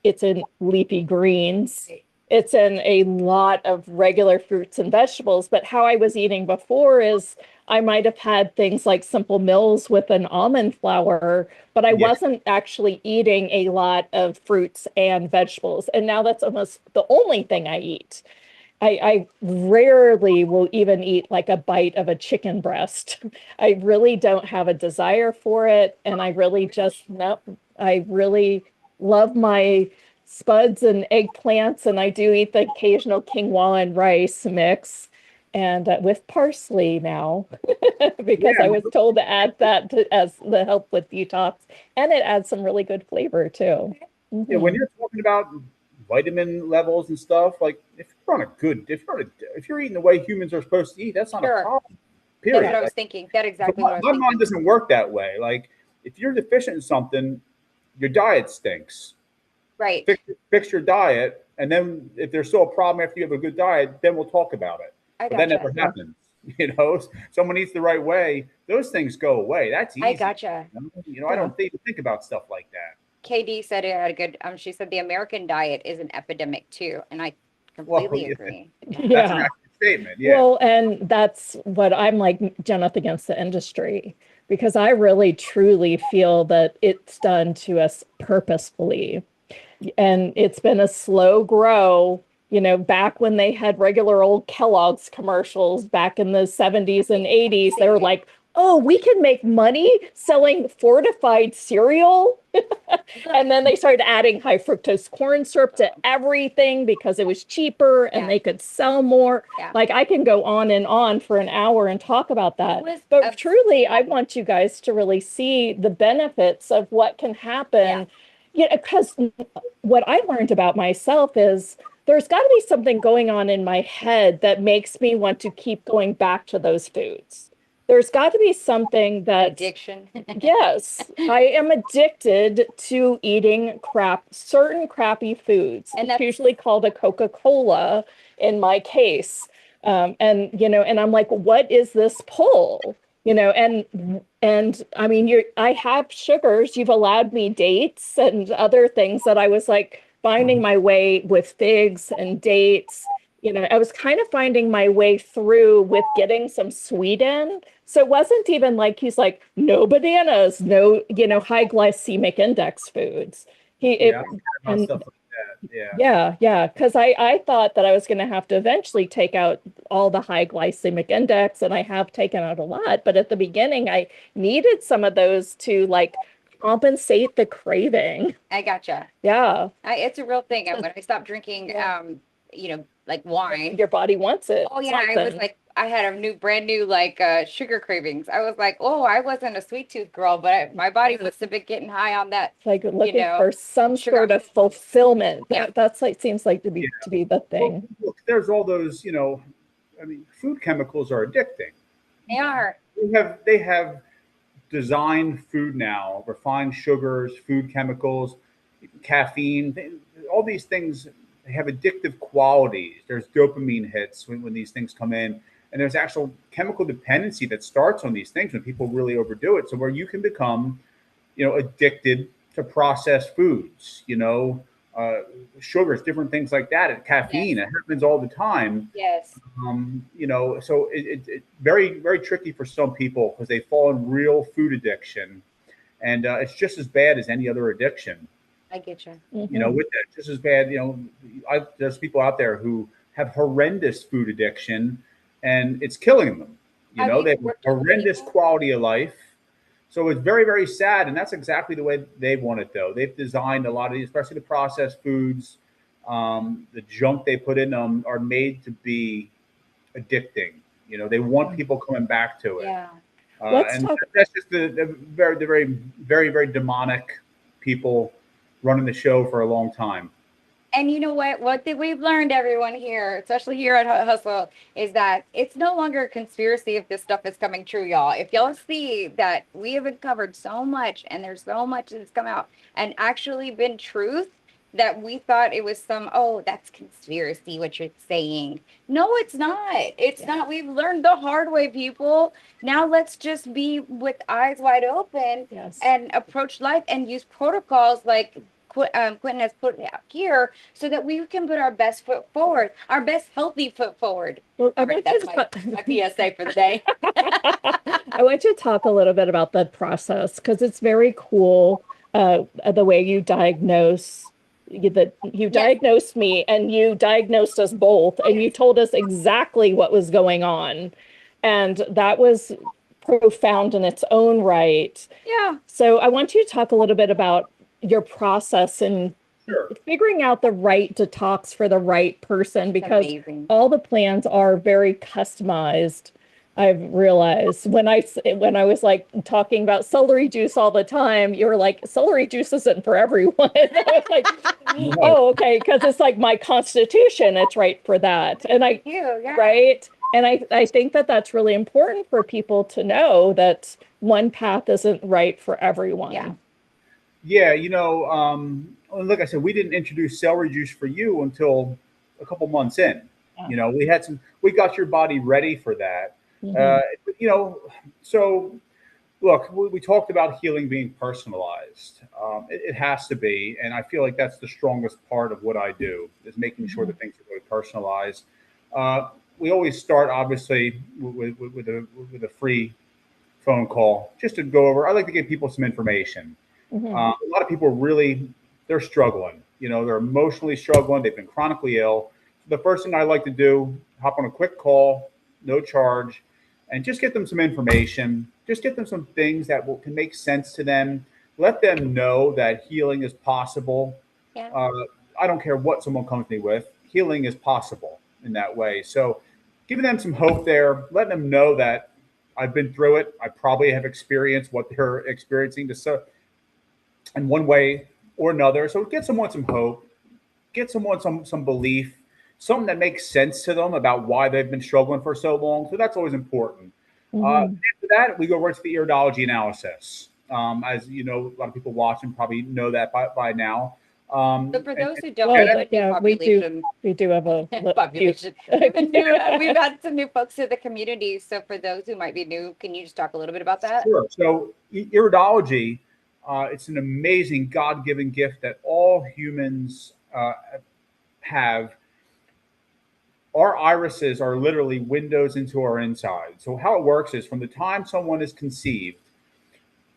it's in leafy greens. Right. It's in a lot of regular fruits and vegetables. But how I was eating before is I might have had things like Simple Mills with an almond flour, but I Yeah. wasn't actually eating a lot of fruits and vegetables. And now that's almost the only thing I eat. I rarely will even eat like a bite of a chicken breast. I really don't have a desire for it. And I really just, no, I really love my spuds and eggplants. And I do eat the occasional quinoa and rice mix and with parsley now, because I Yeah. was told to add that as the help with detox. And it adds some really good flavor too. Yeah, when Mhm. you're talking about vitamin levels and stuff, like if you're eating the way humans are supposed to eat, that's not a Sure. problem. That's what Period. I was thinking. That's But exactly what I was my mind thinking. doesn't work that way. Like if you're deficient in something, your diet stinks. Right. Fix your diet, and then if there's still a problem after you have a good diet, then we'll talk about it. I But that gotcha. never happens. Someone eats the right way, those things go away. That's easy. I gotcha. I don't think about stuff like that. KD said it had a good, she said the American diet is an epidemic too. And I Completely yeah, agree. that's an Yeah. accurate statement. Yeah. Well, and that's what I'm like, Jenna, against the industry, because I really truly feel that it's done to us purposefully. And it's been a slow grow. Back when they had regular old Kellogg's commercials back in the 70s and 80s, they were like, oh, we can make money selling fortified cereal. And then they started adding high fructose corn syrup to everything because it was cheaper and they could sell more. Yeah. Like I can go on and on for an hour and talk about that. Was But truly, I want you guys to really see the benefits of what can happen. Because what I learned about myself is there's got to be something going on in my head that makes me want to keep going back to those foods. There's got to be something that, addiction. yes, I am addicted to eating certain crappy foods. And it's that's usually called a Coca-Cola in my case. And I'm like, what is this pull? And I mean, I have sugars. You've allowed me dates and other things that I was like finding my way with figs and dates. I was kind of finding my way through with getting some sweet in. So it wasn't even like he's like, no bananas, no, high glycemic index foods. Yeah, about And stuff like that. Yeah. yeah. Because I thought that I was going to have to eventually take out all the high glycemic index, and I have taken out a lot. But at the beginning, I needed some of those to like compensate the craving. I gotcha. Yeah. It's a real thing. When I stopped drinking, like wine. Your body wants it. Oh yeah, I was like, I had a brand new like sugar cravings. I was like, oh, I wasn't a sweet tooth girl, but my body was a bit getting high on that. Like looking for some sort of fulfillment. That's like seems like to be the thing. Well, look, there's all those, I mean, food chemicals are addicting. They are. They have designed food now, refined sugars, food chemicals, caffeine, all these things. They have addictive qualities. There's dopamine hits when these things come in, and there's actual chemical dependency that starts on these things when people really overdo it. So where you can become, addicted to processed foods, sugars, different things like that, and caffeine. It happens all the time. Yes. So it's very, very tricky for some people because they fall in real food addiction, and it's just as bad as any other addiction. I get you. With that, just as bad. There's people out there who have horrendous food addiction, and it's killing them. They have horrendous quality of life. So it's very, very sad, and that's exactly the way they want it, though. They've designed a lot of these, especially the processed foods. The junk they put in them are made to be addicting. They want people coming back to it. Yeah. That's just the very, very, very demonic people running the show for a long time. And you know what we've learned, everyone here, especially here at Hustle, is that it's no longer a conspiracy if this stuff is coming true, y'all. If y'all see that we have uncovered so much and there's so much that's come out and actually been truth that we thought it was that's conspiracy, what you're saying. No, it's not. It's not. We've learned the hard way, people. Now let's just be with eyes wide open and approach life and use protocols like Quentin has put out here so that we can put our best foot forward, our best healthy foot forward. Well, that's my PSA for the day. I want you to talk a little bit about that process because it's very cool the way you diagnose that you diagnosed me and you diagnosed us both and you told us exactly what was going on. And that was profound in its own right. Yeah. So I want you to talk a little bit about your process and figuring out the right detox for the right person, because all the plans are very customized. I've realized when I was like talking about celery juice all the time, you were like, celery juice isn't for everyone. I was like, oh, okay, because it's like my constitution, it's right for that. And right. And I think that that's really important for people to know that one path isn't right for everyone. Yeah. Like I said, we didn't introduce celery juice for you until a couple months in. We got your body ready for that. So look, we talked about healing being personalized. It has to be, and I feel like that's the strongest part of what I do is making sure Mhm. that things are really personalized. Uh, we always start obviously with a free phone call just to go over. I like to give people some information. Mhm. A lot of people really they're struggling. You know, they're emotionally struggling. They've been chronically ill. The first thing I like to do, hop on a quick call, no charge, and just get them some information. Just get them some things that can make sense to them. Let them know that healing is possible. Yeah. Uh, I don't care what someone comes to me with. Healing is possible in that way. So, giving them some hope there, letting them know that I've been through it. I probably have experienced what they're experiencing to in one way or another. So get someone some hope, get someone some belief, something that makes sense to them about why they've been struggling for so long. So that's always important. Mhm. After that, we go right to the iridology analysis. As you know, a lot of people watching probably know that by now. So for those who don't, Well, we have And a but new yeah, population. we do have a few. Population. We've had some new folks to the community. So for those who might be new, can you just talk a little bit about that? sure. So iridology, it's an amazing God-given gift that all humans have. Our irises are literally windows into our inside. So how it works is from the time someone is conceived,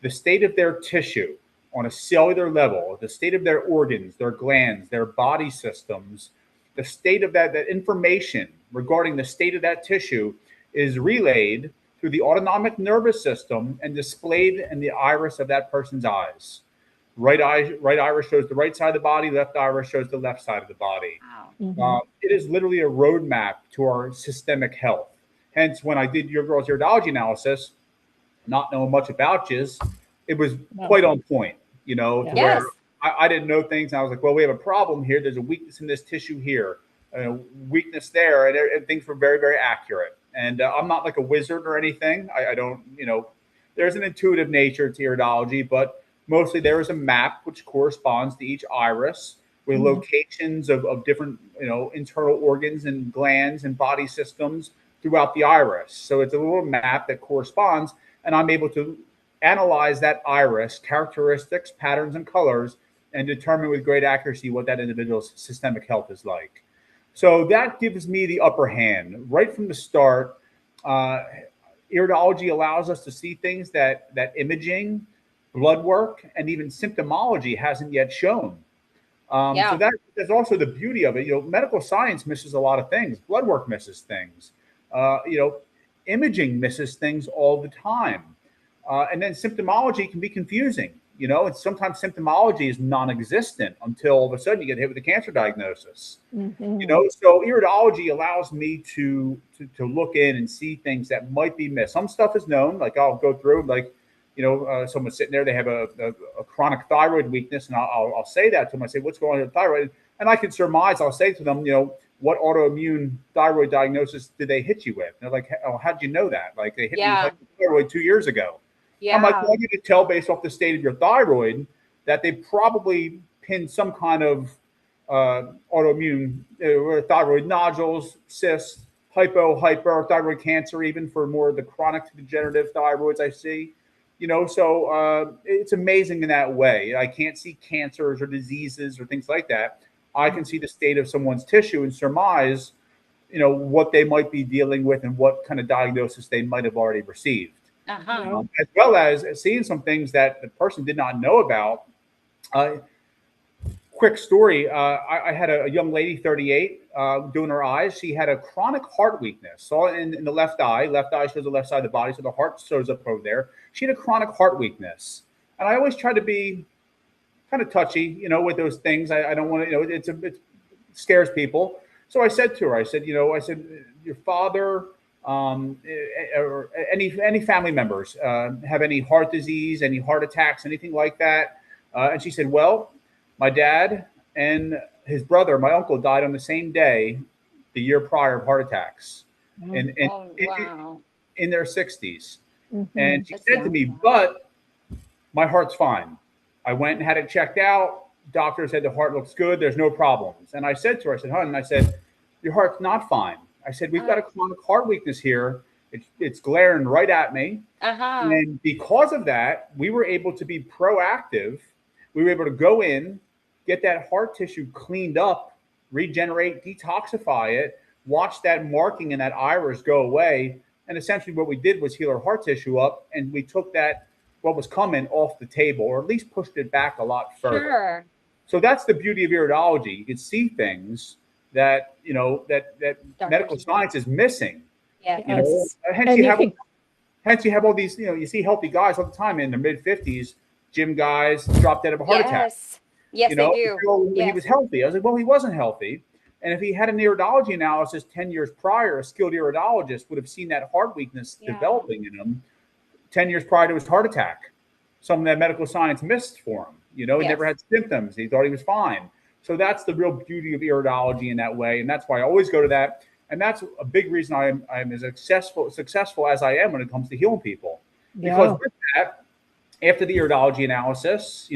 the state of their tissue on a cellular level, the state of their organs, their glands, their body systems, the state of that information regarding the state of that tissue is relayed through the autonomic nervous system and displayed in the iris of that person's eyes. Right iris shows the right side of the body, left iris shows the left side of the body. Wow. Mhm. It is literally a roadmap to our systemic health. Hence, when I did your girl's iridology analysis, not knowing much about jizz, it was No. quite on point, you know, to Yeah. where Yes. I didn't know things. And I was like, well, we have a problem here. There's a weakness in this tissue here, a weakness there. And things were very, very accurate. And I'm not like a wizard or anything. I don't, you know, there's an intuitive nature to iridology, but mostly there is a map which corresponds to each iris with Mhm. locations of different, you know, internal organs and glands and body systems throughout the iris. So it's a little map that corresponds, and I'm able to analyze that iris characteristics, patterns, and colors, and determine with great accuracy what that individual's systemic health is like. So that gives me the upper hand right from the start. Uh, Iridology allows us to see things that imaging, blood work, and even symptomology hasn't yet shown. So Yeah. that's also the beauty of it. You know, medical science misses a lot of things. Blood work misses things. You know, imaging misses things all the time. And then symptomology can be confusing. You know, and sometimes symptomology is non-existent until all of a sudden you get hit with a cancer diagnosis. You Mhm. know, so iridology allows me to look in and see things that might be missed. Some stuff is known, like I'll go through, like, you know, someone's sitting there, they have a chronic thyroid weakness, and I'll say that to them. I say, what's going on with thyroid? And I can surmise. I'll say to them, you know, what autoimmune thyroid diagnosis did they hit you with? And they're like, oh, how'd you know that? Like they hit me with Yeah. hypothyroid 2 years ago. I'm like, Yeah. well, you could tell based off the state of your thyroid that they probably pinned some kind of autoimmune thyroid nodules, cysts, hyperthyroid cancer, even for more of the chronic degenerative thyroids I see. You know, so it's amazing in that way. I can't see cancers or diseases or things like that. I can see the state of someone's tissue and surmise, you know, what they might be dealing with and what kind of diagnosis they might have already received, Uh-huh. Yeah. as well as seeing some things that the person did not know about. Uh, Quick story. I had a young lady, 38, doing her eyes. She had a chronic heart weakness. Saw it in the left eye. Left eye shows the left side of the body, so the heart shows up over there. She had a chronic heart weakness. And I always try to be kind of touchy, you know, with those things. I don't want to, you know, it scares people. So I said to her, I said, you know, I said, your father, or any family members have any heart disease, any heart attacks, anything like that? And she said, well, my dad and his brother, my uncle, died on the same day the year prior of heart attacks Mhm. in, in, Oh, wow. in their 60s. And Mhm. she That's said to young. me, Wow. but my heart's fine. I went and had it checked out. Doctor said the heart looks good. There's no problems. And I said to her, I said, hon, I said, your heart's not fine. I said, we've got a Oh, chronic heart weakness here. It's glaring right at me. Uh-huh. And because of that, we were able to be proactive. We were able to go in, get that heart tissue cleaned up, regenerate, detoxify it, watch that marking and that iris go away. And essentially what we did was heal our heart tissue up, and we took that, what was coming, off the table, or at least pushed it back a lot further. Sure. So that's the beauty of iridology. You can see things that, that medical Doctors. science is missing. Yeah. Yes. Hence And you you have can, hence you have all these, you see healthy guys all the time in their mid-50s, gym guys, drop dead of a heart attack. Yes. Yes, they do. When he Yes. was healthy. I was like, well, he wasn't healthy. And if he had an iridology analysis 10 years prior, a skilled iridologist would have seen that heart weakness Yeah. developing in him 10 years prior to his heart attack. Something that medical science missed for him. He Yes. never had symptoms. He thought he was fine. So that's the real beauty of iridology in that way. And that's why I always go to that. And that's a big reason I'm as successful as I am when it comes to healing people. Because yeah. with that, after the iridology analysis,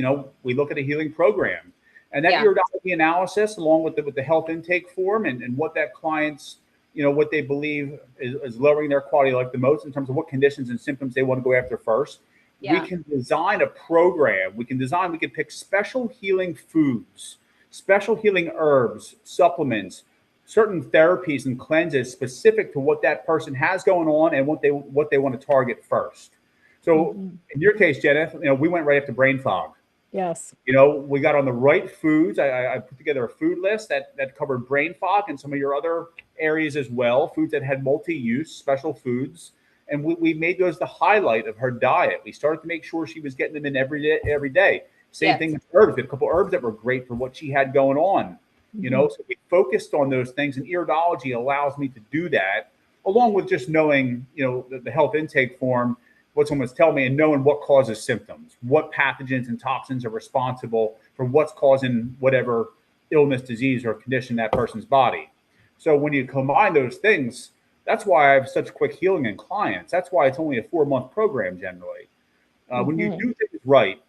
we look at a healing program. And that Yeah. iridology analysis, along with the health intake form and what that client's, what they believe is lowering their quality of life the most in terms of what conditions and symptoms they want to go after first. Yeah. We can design a program. We can pick special healing foods, special healing herbs, supplements, certain therapies and cleanses specific to what that person has going on and what they want to target first. So in your case, Jenna, we went right after brain fog. Yes. We got on the right foods. I put together a food list that covered brain fog and some of your other areas as well, foods that had multi-use, special foods. And we made those the highlight of her diet. We started to make sure she was getting them in every day. Same Yes. thing with herbs. We had a couple herbs that were great for what she had going on. So we focused on those things, and iridology allows me to do that, along with just knowing, the health intake form, what someone's telling me, and knowing what causes symptoms, what pathogens and toxins are responsible for what's causing whatever illness, disease, or condition in that person's body. So when you combine those things, that's why I have such quick healing in clients. That's why it's only a 4-month program generally. When you do things right,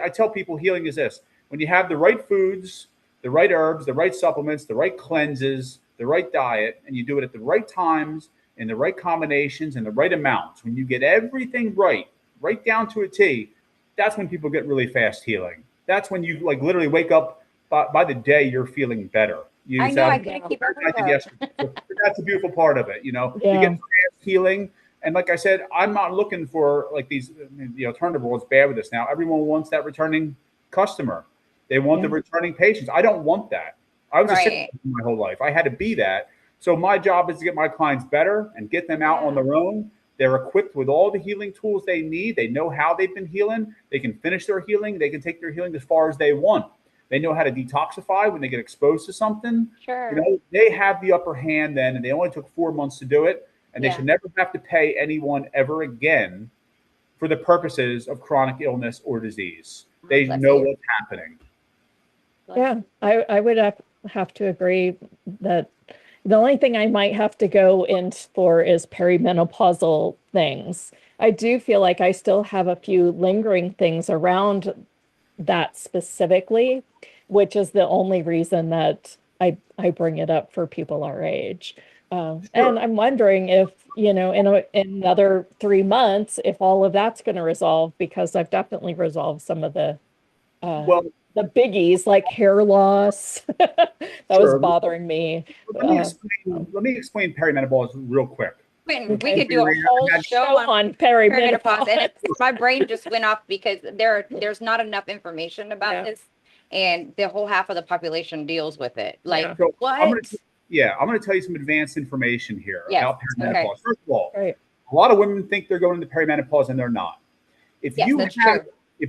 I tell people healing is this: when you have the right foods, the right herbs, the right supplements, the right cleanses, the right diet, and you do it at the right times, in the right combinations, and the right amounts. When you get everything right down to a T, that's when people get really fast healing. That's when you literally wake up by the day you're feeling better. I know, I couldn't keep up with that. That's a beautiful part of it. You Yeah. get fast healing. And like I said, I'm not looking for these, the alternative world's bad with this now. Everyone wants that returning customer. They want the returning patients. I don't want that. I was a sick person my whole life. I had to be that. So my job is to get my clients better and get them out on their own. They're equipped with all the healing tools they need. They know how they've been healing. They can finish their healing. They can take their healing as far as they want. They know how to detoxify when they get exposed to something. Sure. They have the upper hand then, and they only took 4 months to do it. And they should never have to pay anyone ever again for the purposes of chronic illness or disease. They know what's happening. Yeah, I would have to agree that the only thing I might have to go in for is perimenopausal things. I do feel like I still have a few lingering things around that specifically, which is the only reason that I bring it up for people our age. And I'm wondering if, in another 3 months, if all of that's going to resolve, because I've definitely resolved some of the biggies like hair loss that was bothering me. Let me explain perimenopause real quick. We could do a whole show on perimenopause. And my brain just went off because there's not enough information about this, and the whole half of the population deals with it. So what? I'm going to tell you some advanced information here about perimenopause. Okay. First of all, a lot of women think they're going into perimenopause and they're not. If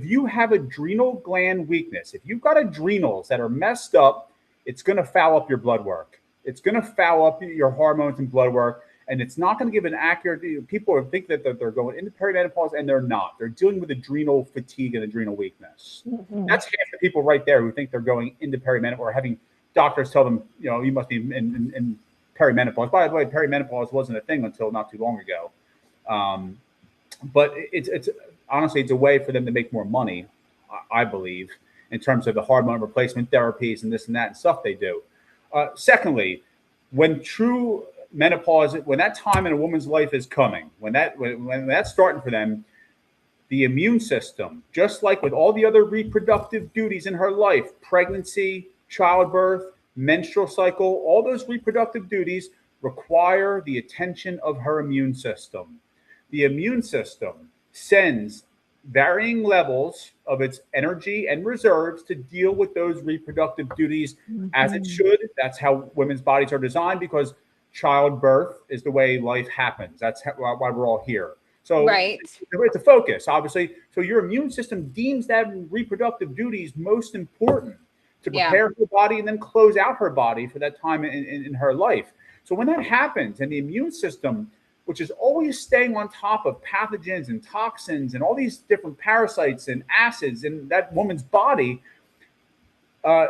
you have adrenal gland weakness, if you've got adrenals that are messed up, it's going to foul up your blood work. It's going to foul up your hormones and blood work, and it's not going to give an accurate. People think that they're going into perimenopause and they're not. They're dealing with adrenal fatigue and adrenal weakness. That's half the people right there who think they're going into perimenopause or having doctors tell them, you must be in perimenopause. By the way, perimenopause wasn't a thing until not too long ago. But it's honestly, it's a way for them to make more money, I believe, in terms of the hormone replacement therapies and this and that and stuff they do. Secondly, when true menopause, when that time in a woman's life is coming, when that's starting for them, the immune system, just like with all the other reproductive duties in her life, pregnancy, childbirth, menstrual cycle, all those reproductive duties require the attention of her immune system. The immune system sends varying levels of its energy and reserves to deal with those reproductive duties as it Mhm. should. That's how women's bodies are designed, because childbirth is the way life happens. That's why we're all here. So Right. it's a focus, obviously. So your immune system deems that reproductive duties most important to Yeah. prepare her body and then close out her body for that time in her life. So when that happens, and the immune system, which is always staying on top of pathogens and toxins and all these different parasites and acids in that woman's body, uh,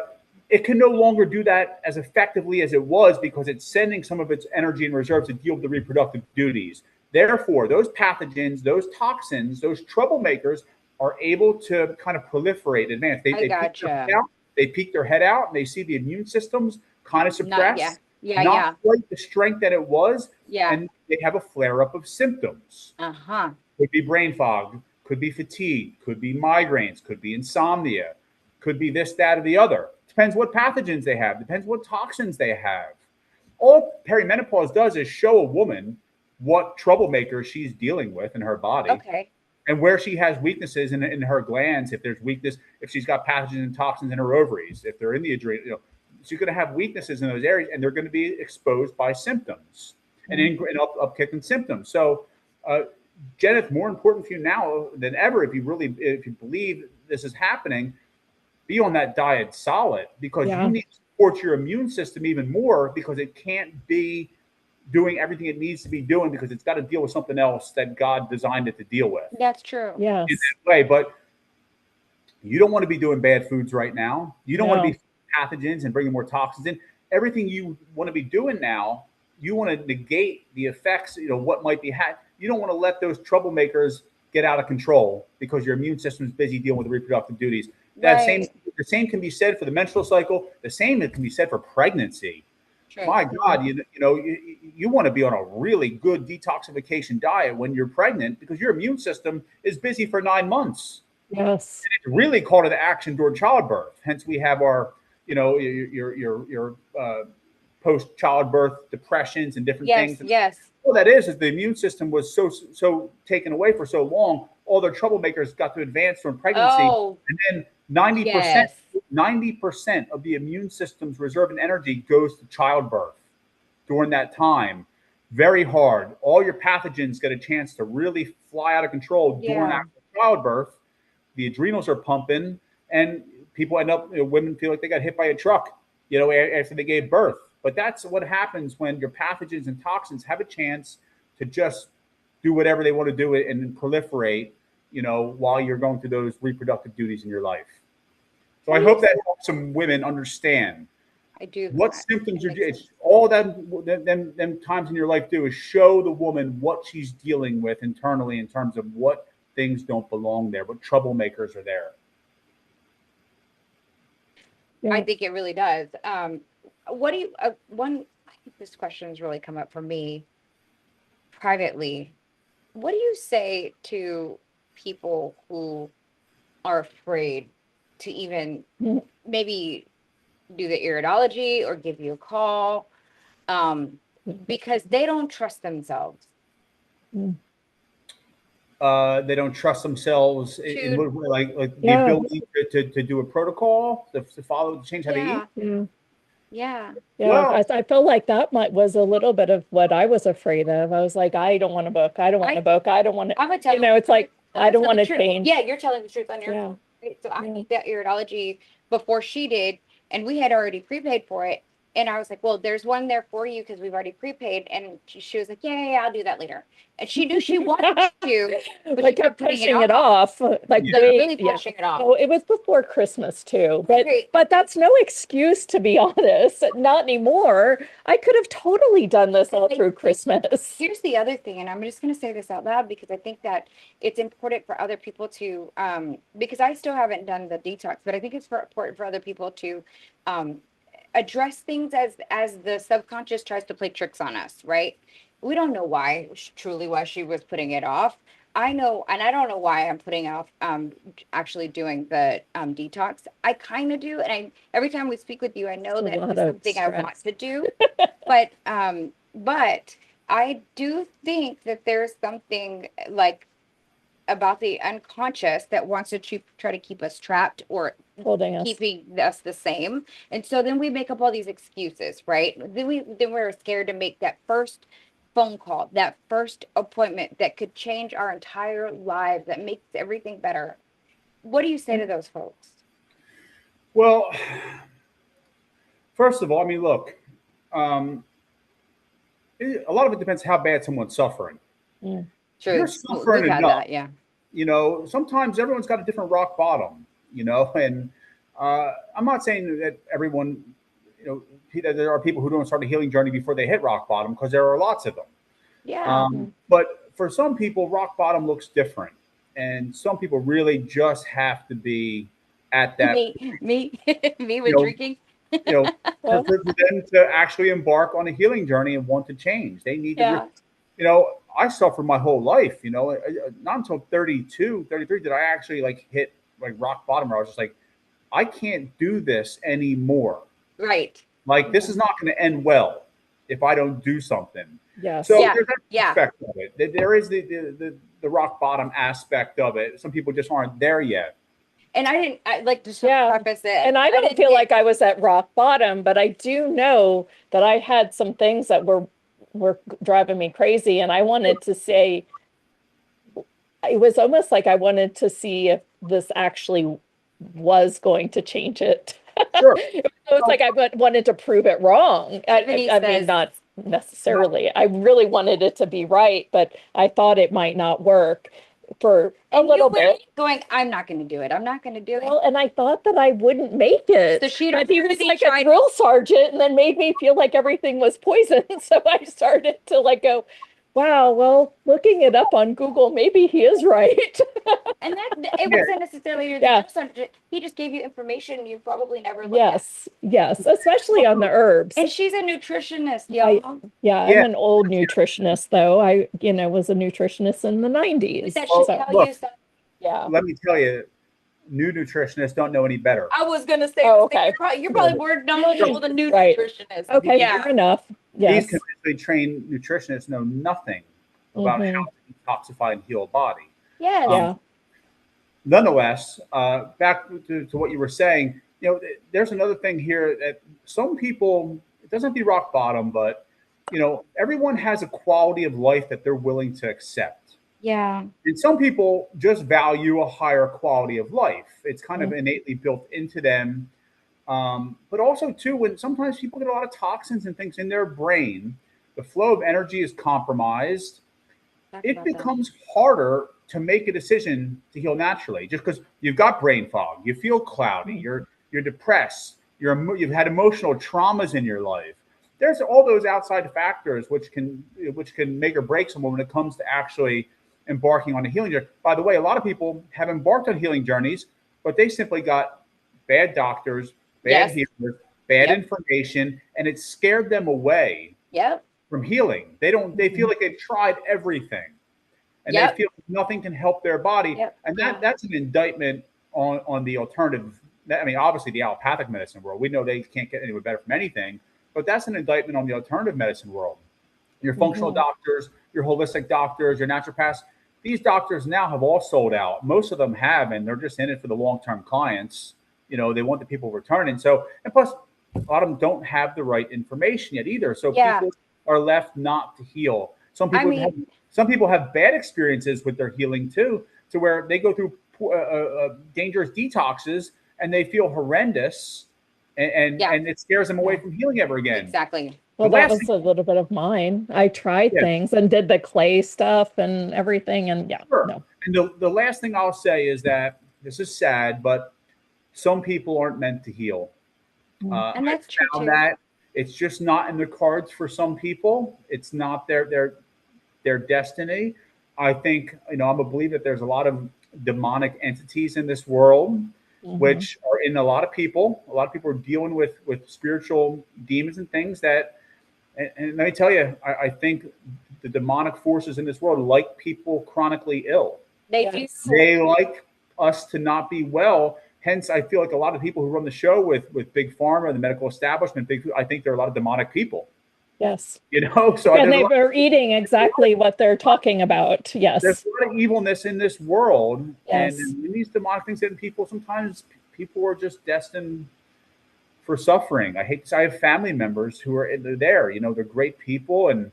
it can no longer do that as effectively as it was, because it's sending some of its energy and reserves to deal with the reproductive duties. Therefore, those pathogens, those toxins, those troublemakers are able to kind of proliferate, advance. I gotcha. They peek their head out, and they see the immune systems kind of Not, yeah. suppressed, Yeah, not yeah. quite the strength that it was, Yeah. and they have a flare up of symptoms. Uh-huh. Could be brain fog, could be fatigue, could be migraines, could be insomnia, could be this, that, or the other. Depends what pathogens they have, depends what toxins they have. All perimenopause does is show a woman what troublemaker she's dealing with in her body, Okay. and where she has weaknesses in her glands. If there's weakness, if she's got pathogens and toxins in her ovaries, if they're in the adrenal, she's going to have weaknesses in those areas, and they're going to be exposed by symptoms and upkick in symptoms. So, Jen, it's more important for you now than ever, if you believe this is happening, be on that diet solid, because you Yeah. need to support your immune system even more, because it can't be doing everything it needs to be doing, because it's got to deal with something else that God designed it to deal with That's true. in Yes. that way. But you don't want to be doing bad foods right now. You don't want to No. be pathogens and bringing more toxins in. Everything you want to be doing now, you want to negate the effects, what might be you don't want to let those troublemakers get out of control, because your immune system is busy dealing with the reproductive duties. Right. The same can be said for the menstrual cycle. The same can be said for pregnancy. True. My God, you want to be on a really good detoxification diet when you're pregnant, because your immune system is busy for 9 months. Yes. It's really called to action during childbirth. Hence, we have our, your post childbirth depressions and different Yes, things. And yes. all that is the immune system was so taken away for so long. All their troublemakers got to advance from pregnancy, Oh, and then 90% yes. 90% of the immune system's reserve and energy goes to childbirth during that time. Very hard. All your pathogens get a chance to really fly out of control during Yeah. actual childbirth. The adrenals are pumping, and people end up, women feel like they got hit by a truck, after they gave birth. But that's what happens when your pathogens and toxins have a chance to just do whatever they want to do and proliferate, while you're going through those reproductive duties in your life. So I hope that helps some women understand I do. what symptoms It are. makes It's sense. all them times in your life do is show the woman what she's dealing with internally, in terms of what things don't belong there, what troublemakers are there. I Yeah. think it really does. What do you, I think this question has really come up for me privately. What do you say to people who are afraid to even Mhm. maybe do the iridology or give you a call, because they don't trust themselves Mm. They don't trust themselves in to, like the Yeah. ability to do a protocol, to follow, to change how they eat. yeah, Yeah. yeah, Yeah. Well, I feel like that was a little bit of what I was afraid of. I was like, I don't want to book. I don't want to book. I don't want to, I'm gonna tell it's like, I'm I gonna don't tell want the to truth. Yeah, change. you're telling the truth on your Yeah. phone. Right? So I Yeah. did that iridology before she did, and we had already prepaid for it. And I was like, well, there's one there for you because we've already prepaid. And she was like, yeah, I'll do that later. And she knew she wanted to, but she Like kept kept putting it pushing it off, off. Like, yeah, like wait, really yeah. pushing it off. Oh, it was before Christmas too. But Great. that's no excuse, to be honest. Not anymore. I could have totally done this all through Christmas. Here's the other thing, and I'm just going to say this out loud because I think that it's important for other people to, because I still haven't done the detox, but I think it's important for other people to, um, address things as the subconscious tries to play tricks on us, right? We don't know why, truly why she was putting it off. I know, and I don't know why I'm putting off actually doing the detox. I kind of do, and every time we speak with you, I know It's a that lot it's of something I want stress. to do, but I do think that there's something like about the unconscious that wants to try to keep us trapped or Holding us. keeping us the same. And so then we make up all these excuses, right? Then we're scared to make that first phone call, that first appointment that could change our entire lives, that makes everything better. What do you say to those folks? Well, first of all, I mean, look, um, a lot of it depends how bad someone's suffering. Mm. If you're True. We've suffering had enough, that, yeah. sometimes everyone's got a different rock bottom, and I'm not saying that everyone, there are people who don't start a healing journey before they hit rock bottom, because there are lots of them. Yeah. But for some people, rock bottom looks different. And some people really just have to be at that, Me, me you with know, drinking. Well, for them to actually embark on a healing journey and want to change. They need to, Yeah. I suffered my whole life, not until 32, 33 did I actually like hit like rock bottom where I was just like, I can't do this anymore. Right. Like, this is not going to end well if I don't do something. yes. So Yeah. there's that Yeah. aspect of it. There is the rock bottom aspect of it. Some people just aren't there yet. And I like to Yeah. preface it. And I don't didn't feel get- like I was at rock bottom, but I do know that I had some things that were driving me crazy. And I wanted to say, it was almost like I wanted to see if this actually was going to change it. Sure. It was like I wanted to prove it wrong. Tiffany I mean, says- not necessarily. I really wanted it to be right, but I thought it might not work for a and little you went bit. going, I'm not going to do it. I'm not going to do it. Well, and I thought that I wouldn't make it. So she'd But he was already like tried- a drill sergeant and then made me feel like everything was poison. So I started to like go, wow, well, looking it up on Google, maybe he is right. And it Yeah. wasn't necessarily the Yeah. drill sergeant. He just gave you information you probably never looked Yes, yes, especially on the herbs. at. And she's a nutritionist, y'all. Yeah, I'm Yeah. an old nutritionist though. I, was a nutritionist in the 90s. That Well, should tell look. you something. Yeah. Let me tell you, new nutritionists don't know any better. I was gonna say, Oh, okay. you're probably more knowledgeable than new Right. nutritionists. Okay, Yeah. fair enough. Yes. These conventionally trained nutritionists know nothing about Mhm. how to detoxify and heal a body. Yes. Yeah. Nonetheless, back to what you were saying, there's another thing here that some people, it doesn't have to be rock bottom, but, everyone has a quality of life that they're willing to accept. Yeah. And some people just value a higher quality of life. It's kind of innately built into them. But also, too, when sometimes people get a lot of toxins and things in their brain, the flow of energy is compromised. It becomes harder to make a decision to heal naturally, just because you've got brain fog, you feel cloudy, you're depressed, you've had emotional traumas in your life. There's all those outside factors which can make or break someone when it comes to actually embarking on a healing journey. By the way, a lot of people have embarked on healing journeys, but they simply got bad doctors, bad healers, bad information, and it scared them away from healing. They feel like they've tried everything, and they feel nothing can help their body. And that's an indictment on the alternative. I mean, obviously the allopathic medicine world, we know they can't get anywhere better from anything, but that's an indictment on the alternative medicine world. Your functional doctors, your holistic doctors, your naturopaths, these doctors now have all sold out. Most of them have, and they're just in it for the long-term clients. They want the people returning. So, and plus, a lot of them don't have the right information yet either. So people are left not to heal. Some people have bad experiences with their healing too, to where they go through dangerous detoxes and they feel horrendous, and it scares them away from healing ever again. Exactly. Well, that was a little bit of mine. I tried things and did the clay stuff and everything. And no. And the last thing I'll say is that this is sad, but some people aren't meant to heal. And that's true too. That it's just not in the cards for some people. It's not their destiny. I think, I'm a believer that there's a lot of demonic entities in this world, which are in a lot of people. A lot of people are dealing with spiritual demons and things that, and let me tell you, I think the demonic forces in this world like people chronically ill. They Yes. do. They like us to not be well. Hence, I feel like a lot of people who run the show with big pharma, the medical establishment, I think there are a lot of demonic people. Yes. You know, so And they were eating exactly what they're talking about. Yes. there's a lot of evilness in this world, Yes. and in these demonic things, and people sometimes people are just destined for suffering. I hate to say, I have family members who are they're there. You know, they're great people, and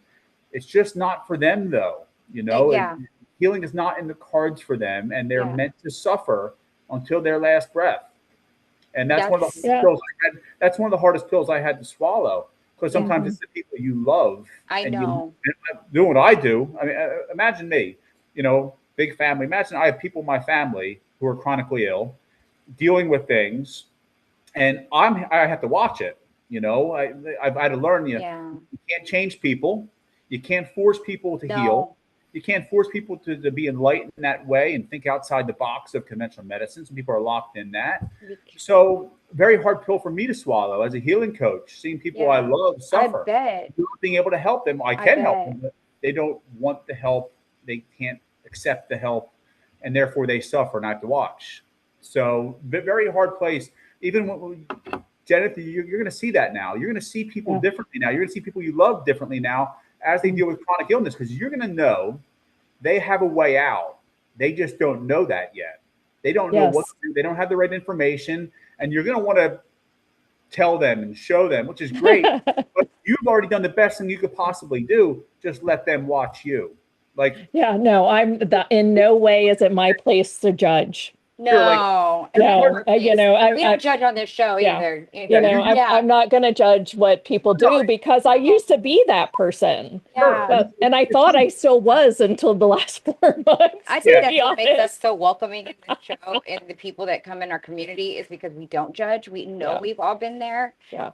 it's just not for them, though. You know, Yeah. healing is not in the cards for them, and they're Yeah. meant to suffer until their last breath. And that's one of the Yeah. pills I had. That's one of the hardest pills I had to swallow, because sometimes it's the people you love. I and know. doing what I do. I mean, imagine me, you know, big family. Imagine I have people in my family who are chronically ill, dealing with things, and I have to watch it. You know, I've had to learn. You know, Yeah. you can't change people. You can't force people to heal. No. You can't force people to be enlightened in that way and think outside the box of conventional medicine. Some people are locked in that. So very hard pill for me to swallow as a healing coach, seeing people I Yeah. love suffer. I bet. Not being able to help them. I I can help bet. them, but they don't want the help. They can't accept the help, and therefore they suffer, and I have to watch. So very hard place. Even when Jennifer, you're going to see that now. You're going to see people differently now. You're going to see people you love differently now as they deal with chronic illness, because you're going to know they have a way out. They just don't know that yet. They don't know what to do. They don't have the right information, and you're going to want to tell them and show them, which is great. But you've already done the best thing you could possibly do. Just let them watch you. Like, yeah, no, in no way is it my place to judge. No. No, you know, we don't judge on this show either. You know, I'm not going to judge what people do, because I used to be that person. Yeah. And I thought I still was until the last 4 months. I think that's be what makes us honest. so welcoming in the show, and the people that come in our community is because we don't judge. We know we've all been there. Yeah.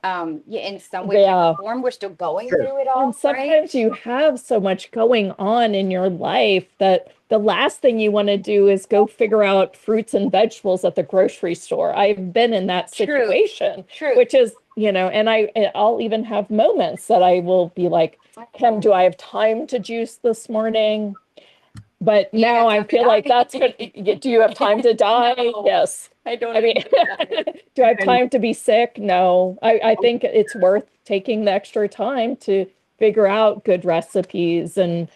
In some way, shape, or form, we're still going through it all. And sometimes you have so much going on in your life that the last thing you want to do is go figure out fruits and vegetables at the grocery store. I've been in that situation, which is, you know, and I'll even have moments that I will be like, Kim, do I have time to juice this morning? But now I feel like that's what, do you have time to die? Yes. I don't. I mean, do I have time to be sick? No. I think it's worth taking the extra time to figure out good recipes and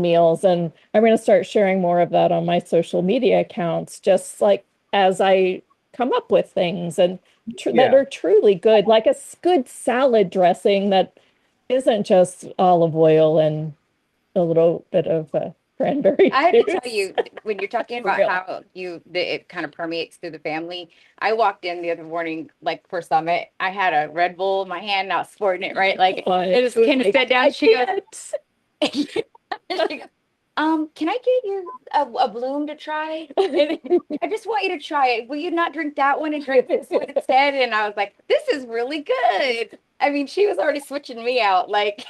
meals. And I'm going to start sharing more of that on my social media accounts, just like as I come up with things and that are truly good, like a good salad dressing that isn't just olive oil and a little bit of cranberry I have juice. to tell you, when you're talking about how it kind of permeates through the family, I walked in the other morning, like for Summit, I had a Red Bull in my hand, I was sporting it, right? Like, I just kind of sat down, she goes, can I get you a bloom to try? I just want you to try it. Will you not drink that one and drink this one instead? And I was like, this is really good. I mean, she was already switching me out, like.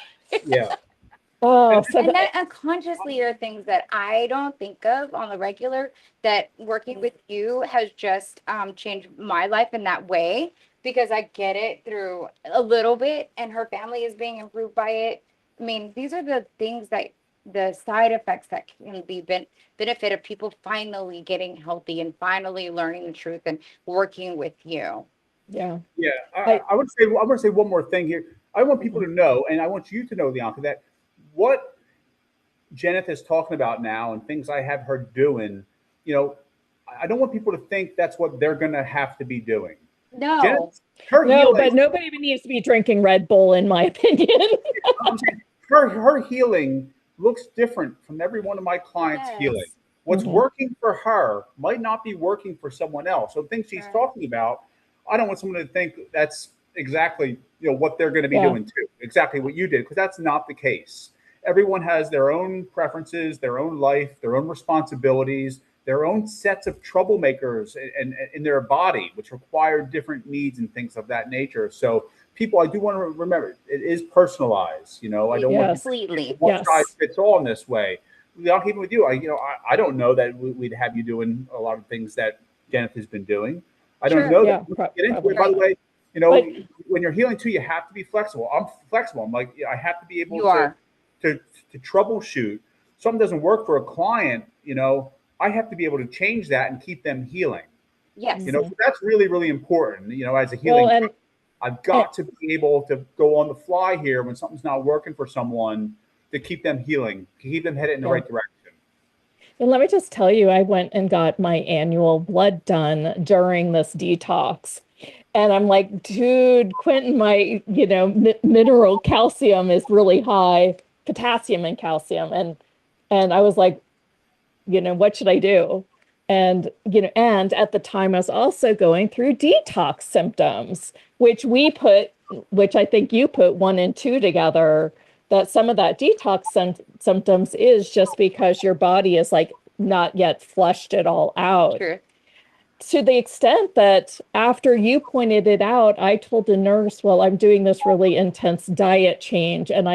Oh, so and that unconsciously are things that I don't think of on the regular, that working with you has just changed my life in that way, because I get it through a little bit, and her family is being improved by it. I mean, these are the things that the side effects that can be benefit of people finally getting healthy and finally learning the truth and working with you. Yeah. Yeah. I want to say one more thing here. I want people to know, and I want you to know, Bianca, that what Jeneth is talking about now and things I have her doing, you know, I don't want people to think that's what they're going to have to be doing. No. But nobody needs to be drinking Red Bull, in my opinion. her healing looks different from every one of my clients' healing. What's working for her might not be working for someone else. So things she's talking about, I don't want someone to think that's exactly, you know, what they're going to be doing too, exactly what you did, because that's not the case. Everyone has their own preferences, their own life, their own responsibilities, their own sets of troublemakers in their body, which require different needs and things of that nature. So people, I do want to remember, it is personalized. You know, I don't want completely one size fits all in this way. Even with you, I don't know that we'd have you doing a lot of things that Jennifer has been doing. I don't Sure. know Yeah, that. We'll get into it. probably. By the way, But when you're healing too, you have to be flexible. I'm flexible. I'm like, I have to be able You are. to troubleshoot. Something doesn't work for a client, I have to be able to change that and keep them healing. Yes. So that's really, really important. As a well, healing, and I've got to be able to go on the fly here when something's not working for someone to keep them healing, to keep them headed in the yeah. right direction. And let me just tell you, I went and got my annual blood done during this detox. And I'm like, dude, Quentin, my, mineral calcium is really high, potassium and calcium. And I was like, what should I do? And, and at the time I was also going through detox symptoms, which I think you put one and two together, that some of that detox symptoms is just because your body is like not yet flushed it all out. True. To the extent that after you pointed it out, I told the nurse, well, I'm doing this really intense diet change and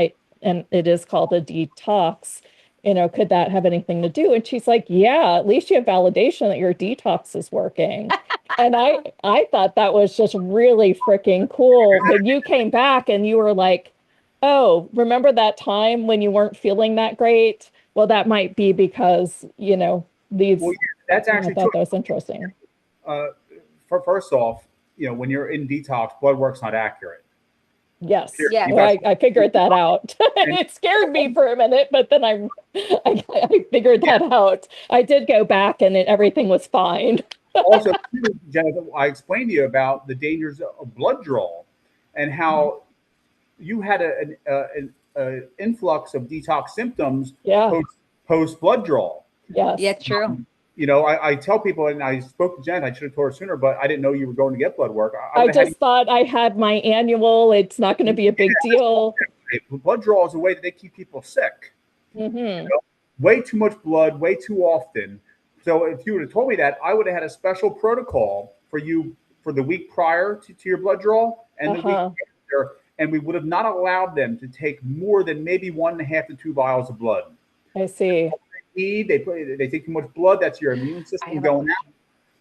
it is called a detox. Could that have anything to do? And she's like, yeah, at least you have validation that your detox is working. And I thought that was just really freaking cool. When you came back and you were like, oh, remember that time when you weren't feeling that great? Well, that might be because, these, Well, that's I actually thought true. that was interesting. First off, when you're in detox, blood work's not accurate. Yes. Period. Yes. You Well, got I figured that out. and It scared me for a minute, but then I figured that out. I did go back and everything was fine. also, too, Jennifer, I explained to you about the dangers of blood draw and how you had an influx of detox symptoms Yeah. post blood draw. Yes. Yeah, true. I tell people, and I spoke to Jen, I should have told her sooner, but I didn't know you were going to get blood work. I would have just thought I had my annual. It's not going to be a big deal. blood draw is a way that they keep people sick. Hmm. Way too much blood, way too often. So if you would have told me that, I would have had a special protocol for you for the week prior to your blood draw and the week after, and we would have not allowed them to take more than maybe 1.5 to 2 vials of blood. I see. They take too much blood. That's your immune I system have going out.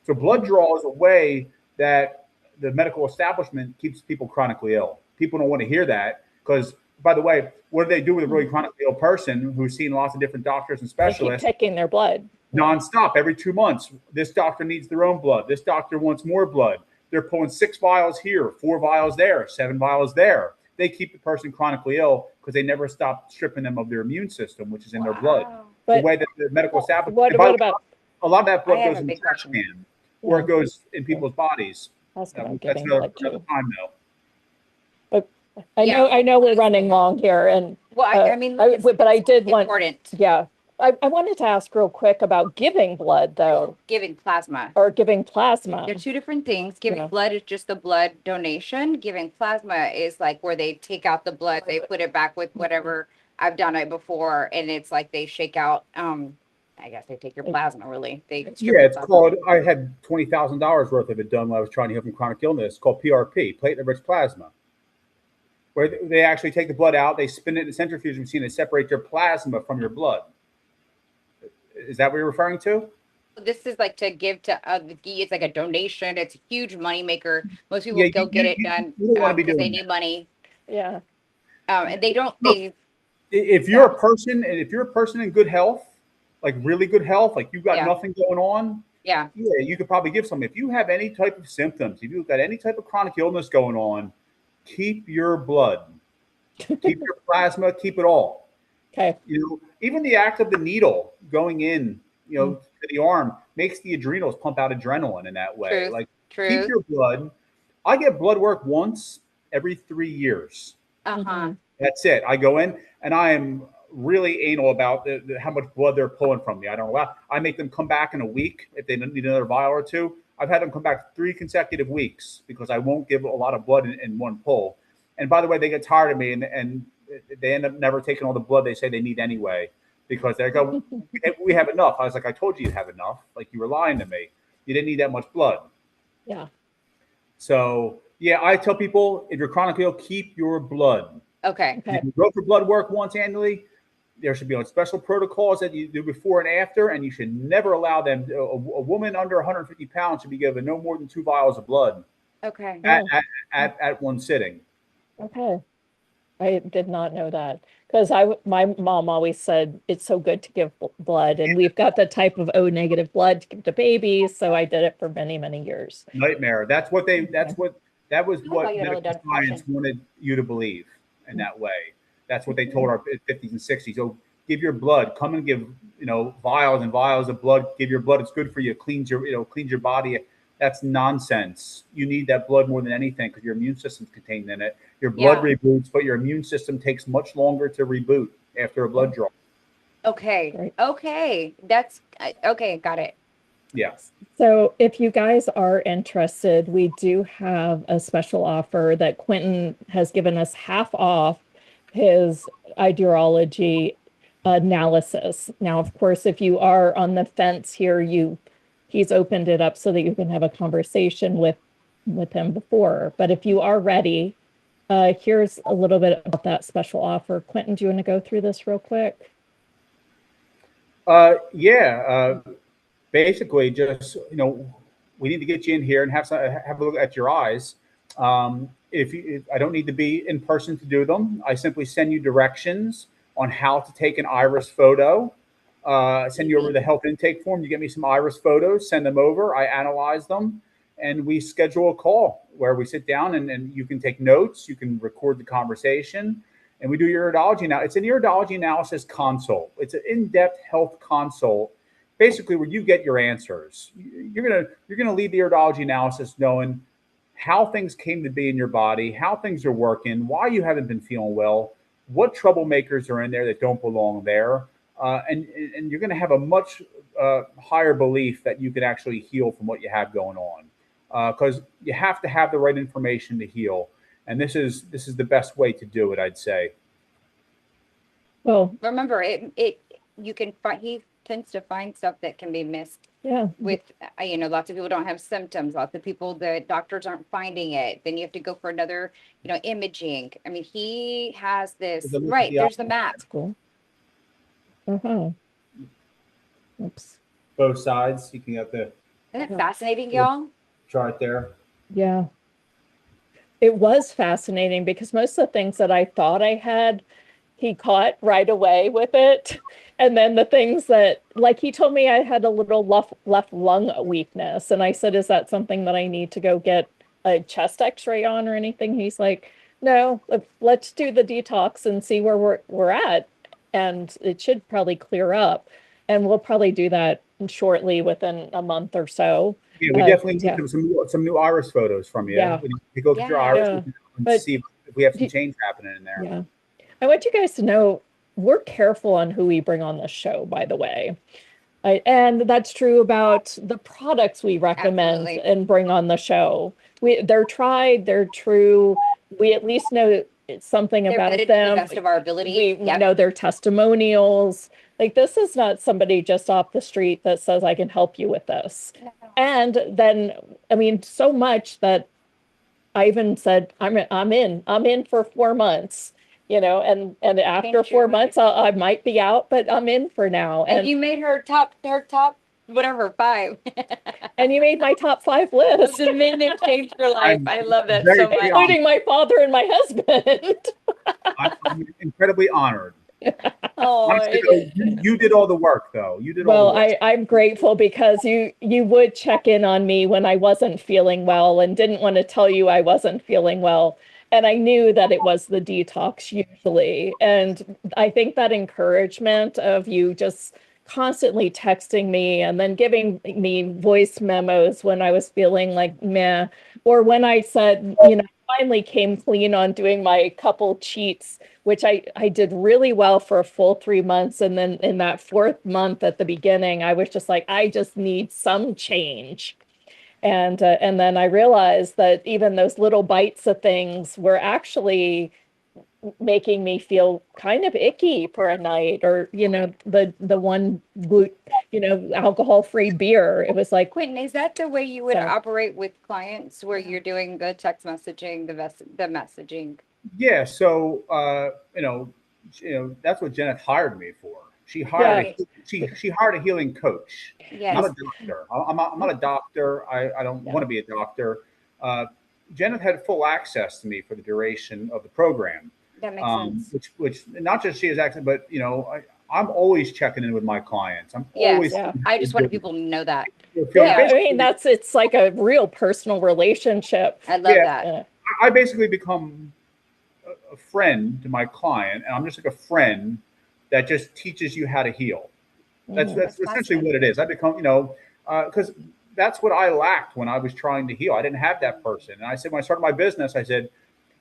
So blood draw is a way that the medical establishment keeps people chronically ill. People don't want to hear that because, by the way, what do they do with a really chronically ill person who's seen lots of different doctors and They keep specialists taking their blood. nonstop every 2 months? This doctor needs their own blood. This doctor wants more blood. They're pulling 6 vials here, 4 vials there, 7 vials there. They keep the person chronically ill because they never stop stripping them of their immune system, which is in their blood. But The way that the medical establishment. what about a lot of that blood I have goes a in the big trash question. can, or it goes in people's bodies. that's about That's getting another blood too? time though. But Yeah. I know we're running long here, and Well, I mean, look, but I did want, important yeah, I wanted to ask real quick about giving blood though, giving plasma. or giving plasma. They're two different things. Giving Yeah. blood is just the blood donation. Giving plasma is like where they take out the blood, they put it back with whatever. I've done it before, and it's like they shake out. I guess they take your plasma. Really, they strip Yeah, your it's plasma. called. I had $20,000 worth of it done when I was trying to heal from chronic illness. It's called PRP, platelet-rich plasma, where they actually take the blood out, they spin it in a centrifuge machine, they separate your plasma from your blood. Is that what you're referring to? This is like to give to it's like a donation. It's a huge money maker. Most people Yeah, go get it done you don't want to be because they doing need that. money. Yeah. And they don't. They If you're a person, and if you're a person in good health, like really good health, like you've got Yeah. nothing going on, yeah. yeah, you could probably give some. If you have any type of symptoms, if you've got any type of chronic illness going on, keep your blood, keep your plasma, keep it all. Okay. Even the act of the needle going in, to the arm makes the adrenals pump out adrenaline in that way. Truth. Like True. keep your blood. I get blood work once every 3 years. Uh-huh. That's it. I go in and I am really anal about how much blood they're pulling from me. I don't allow. I make them come back in a week if they need another vial or two. I've had them come back 3 consecutive weeks because I won't give a lot of blood in one pull. And by the way, they get tired of me and they end up never taking all the blood they say they need anyway because they go, we have enough. I was like, I told you you'd have enough. Like you were lying to me. You didn't need that much blood. Yeah. So yeah, I tell people if you're chronically ill, keep your blood. Okay. You can go for blood work once annually. there should be special protocols that you do before and after, and you should never allow them. A woman under 150 pounds should be given no more than 2 vials of blood Okay. at, Oh, at, at one sitting. okay. I did not know that because my mom always said it's so good to give blood, and we've got the type of O negative blood to give to babies, so I did it for many, many years. Nightmare. That's what they. Okay. That was I thought what you had really medical done science depression. wanted you to believe in that way. That's what they told Okay. our 50s and 60s. Oh, give your blood. Come and give vials and vials of blood. Give your blood. It's good for you. Cleans your cleans your body. That's nonsense. You need that blood more than anything because your immune system's contained in it. Your blood Yeah. reboots, but your immune system takes much longer to reboot after a blood draw. Okay. Great. Okay. That's okay. Got it. Yeah. So if you guys are interested, we do have a special offer that Quentin has given us half off his Iridology analysis. Now, of course, if you are on the fence here, he's opened it up so that you can have a conversation with him before. But if you are ready, here's a little bit about that special offer. Quentin, do you want to go through this real quick? Yeah. Basically, just we need to get you in here and have a look at your eyes. If I don't need to be in person to do them, I simply send you directions on how to take an iris photo. Send you over the health intake form. You get me some iris photos, send them over. I analyze them, and we schedule a call where we sit down and you can take notes. You can record the conversation, and we do iridology now. It's an iridology analysis consult. It's an in-depth health consult, basically where you get your answers. You're gonna leave the iridology analysis knowing how things came to be in your body, how things are working, why you haven't been feeling well, what troublemakers are in there that don't belong there, and you're going to have a much higher belief that you can actually heal from what you have going on, because you have to have the right information to heal, and this is the best way to do it, I'd say. Well, Remember, it you can find. He tends to find stuff that can be missed yeah. with lots of people don't have symptoms. Lots of people, the doctors aren't finding it. Then you have to go for another imaging. I mean, he has this Look at right. the There's the map. That's cool. Uh-huh. Oops. both sides. You can get the Isn't it fascinating, y'all? chart there. Yeah. It was fascinating because most of the things that I thought I had, he caught right away with it. And then the things that, like he told me I had a little left lung weakness. And I said, is that something that I need to go get a chest x-ray on or anything? He's like, no, let's do the detox and see where we're at. And it should probably clear up. And we'll probably do that shortly within a month or so. Yeah, we definitely Yeah. need some new iris photos from you. Yeah. We need to go look at your iris Yeah. and But see if we have some do- change happening in there. Yeah. I want you guys to know we're careful on who we bring on the show, by the way. And that's true about the products we recommend Absolutely. and bring on the show. They're tried, they're true. We at least know something They're about vetted to the them. best of our ability. We know their testimonials. Like, this is not somebody just off the street that says, I can help you with this. And then, I mean, so much that I even said, I'm in for 4 months, and after Change your 4 months, I might be out, but I'm in for now. And you made her top whatever 5. And you made my top 5 list, The men that changed your life. I love that very so much. proud. including my father and my husband. I'm incredibly honored. Oh, Honestly, though, you did all the work, though. You did all Well, the work. I'm grateful because you would check in on me when I wasn't feeling well and didn't want to tell you I wasn't feeling well. And I knew that it was the detox usually. And I think that encouragement of you just constantly texting me and then giving me voice memos when I was feeling like meh, or when I said, finally came clean on doing my couple cheats, which I did really well for a full 3 months. And then in that 4th month at the beginning, I was just like, I just need some change. And then I realized that even those little bites of things were actually making me feel kind of icky for a night, or the one alcohol-free beer. It was like, Quentin, is that the way you would So- operate with clients where you're doing the text messaging, the messaging? Yeah. So that's what Janet hired me for. She hired Yeah. she hired a healing coach, not Yes. a doctor. I'm not a doctor. I don't Yeah. want to be a doctor. Uh, Janet had full access to me for the duration of the program, That makes sense. which not just she has access, but I'm always checking in with my clients. I'm Yes. always Yeah. I just wanted people to know that. feel Yeah, I basically, mean, it's like a real personal relationship. I love yeah. that. Yeah. I basically become a friend to my client, and I'm just like a friend that just teaches you how to heal. Mhm. That's That's essentially awesome. what it is. I become, because that's what I lacked when I was trying to heal. I didn't have that person. And I said, when I started my business, I said,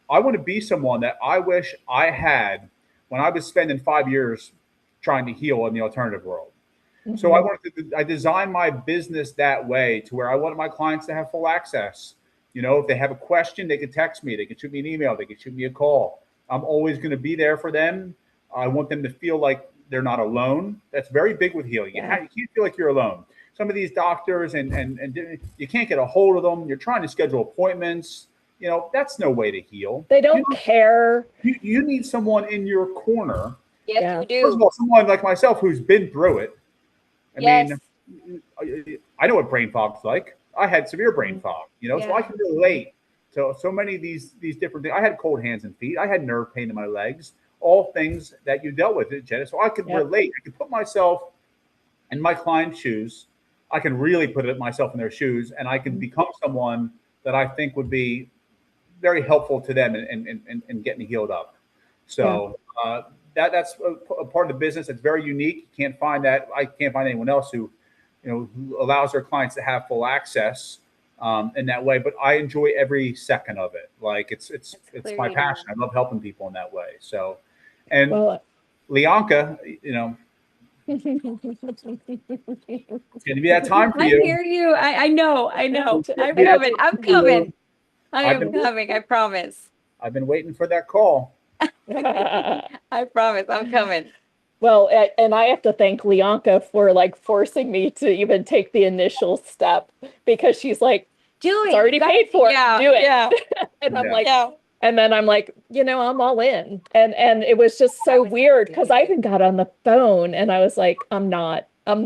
I want to be someone that I wish I had when I was spending 5 years trying to heal in the alternative world. So Mhm. I designed my business that way to where I wanted my clients to have full access. If they have a question, they can text me, they can shoot me an email, they can shoot me a call. I'm always going to be there for them. I want them to feel like they're not alone. That's very big with healing. Yeah. You can't feel like you're alone. Some of these doctors and you can't get a hold of them. You're trying to schedule appointments. That's no way to heal. They don't care. You need someone in your corner. Yes, Yeah. we First of do. all, someone like myself who's been through it. I Yes. mean, I know what brain fog's like. I had severe brain Mhm. fog, so I Yeah. can relate to so many of these different things. I had cold hands and feet. I had nerve pain in my legs. All things that you dealt with, Jenna. So I could Yep. relate. I could put myself in my client's shoes. I can really put myself in their shoes, and I can Mhm. become someone that I think would be very helpful to them in getting healed up. Yeah. So that's a part of the business that's very unique. You can't find that. I can't find anyone else who allows their clients to have full access in that way. But I enjoy every second of it. Like It's it's my clear you do. passion. I love helping people in that way. So, and Well, Leonka, it's going to be that time for I you. hear you. I know. I know. It's gonna I'm be that coming. time I'm for you. coming. I I've am been coming. I promise. I've been waiting for that call. I promise. I'm coming. well, and I have to thank Leonka for like forcing me to even take the initial step because she's like, Do it's it. already You gotta paid for. Yeah. Do it. Yeah. And I'm Yeah. like, Yeah. and then I'm like, I'm all in. And it was just I so was weird because I thinking. even got on the phone and I was like, I'm not. I'm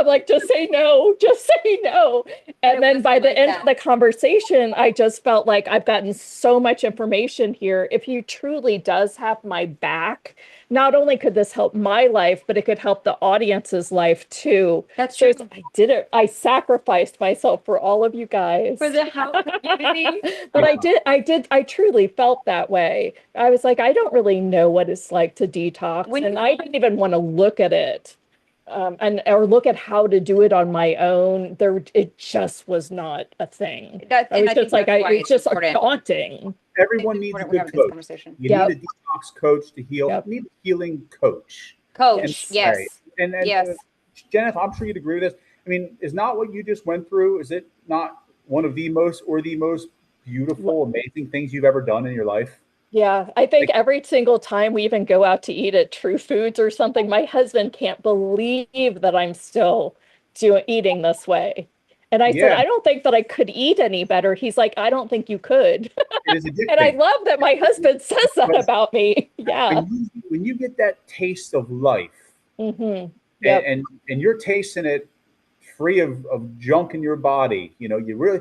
like, just say no, just say no. But And it then wasn't by the like end of that. the conversation, I just felt like I've gotten so much information here. If he truly does have my back, not only could this help my life, but it could help the audience's life too. That's So true. I did it. I sacrificed myself for all of you guys. For the health community. But I truly felt that way. I was like, I don't really know what it's like to detox. When And you I didn't even want to look at it. Or look at how to do it on my own. It just was not a thing. that, I and was I just think like, that's why it's it's just important. daunting. It's Everyone needs a important we good have this coach. conversation. You Yep. need a detox coach to heal. Yep. You need a healing coach. Coach, Yes. Right. yes. And Yes. Jennifer, I'm sure you'd agree with this. I mean, is not what you just went through, is it not one of the most beautiful, amazing things you've ever done in your life? Yeah, I think Like, every single time we even go out to eat at True Foods or something, my husband can't believe that I'm still eating this way. And I said, yeah, I don't think that I could eat any better. He's like, I don't think you could. it is And I addicting. love that my husband says that Because about me. Yeah. when you get that taste of life Yep. and you're tasting it free of junk in your body, you really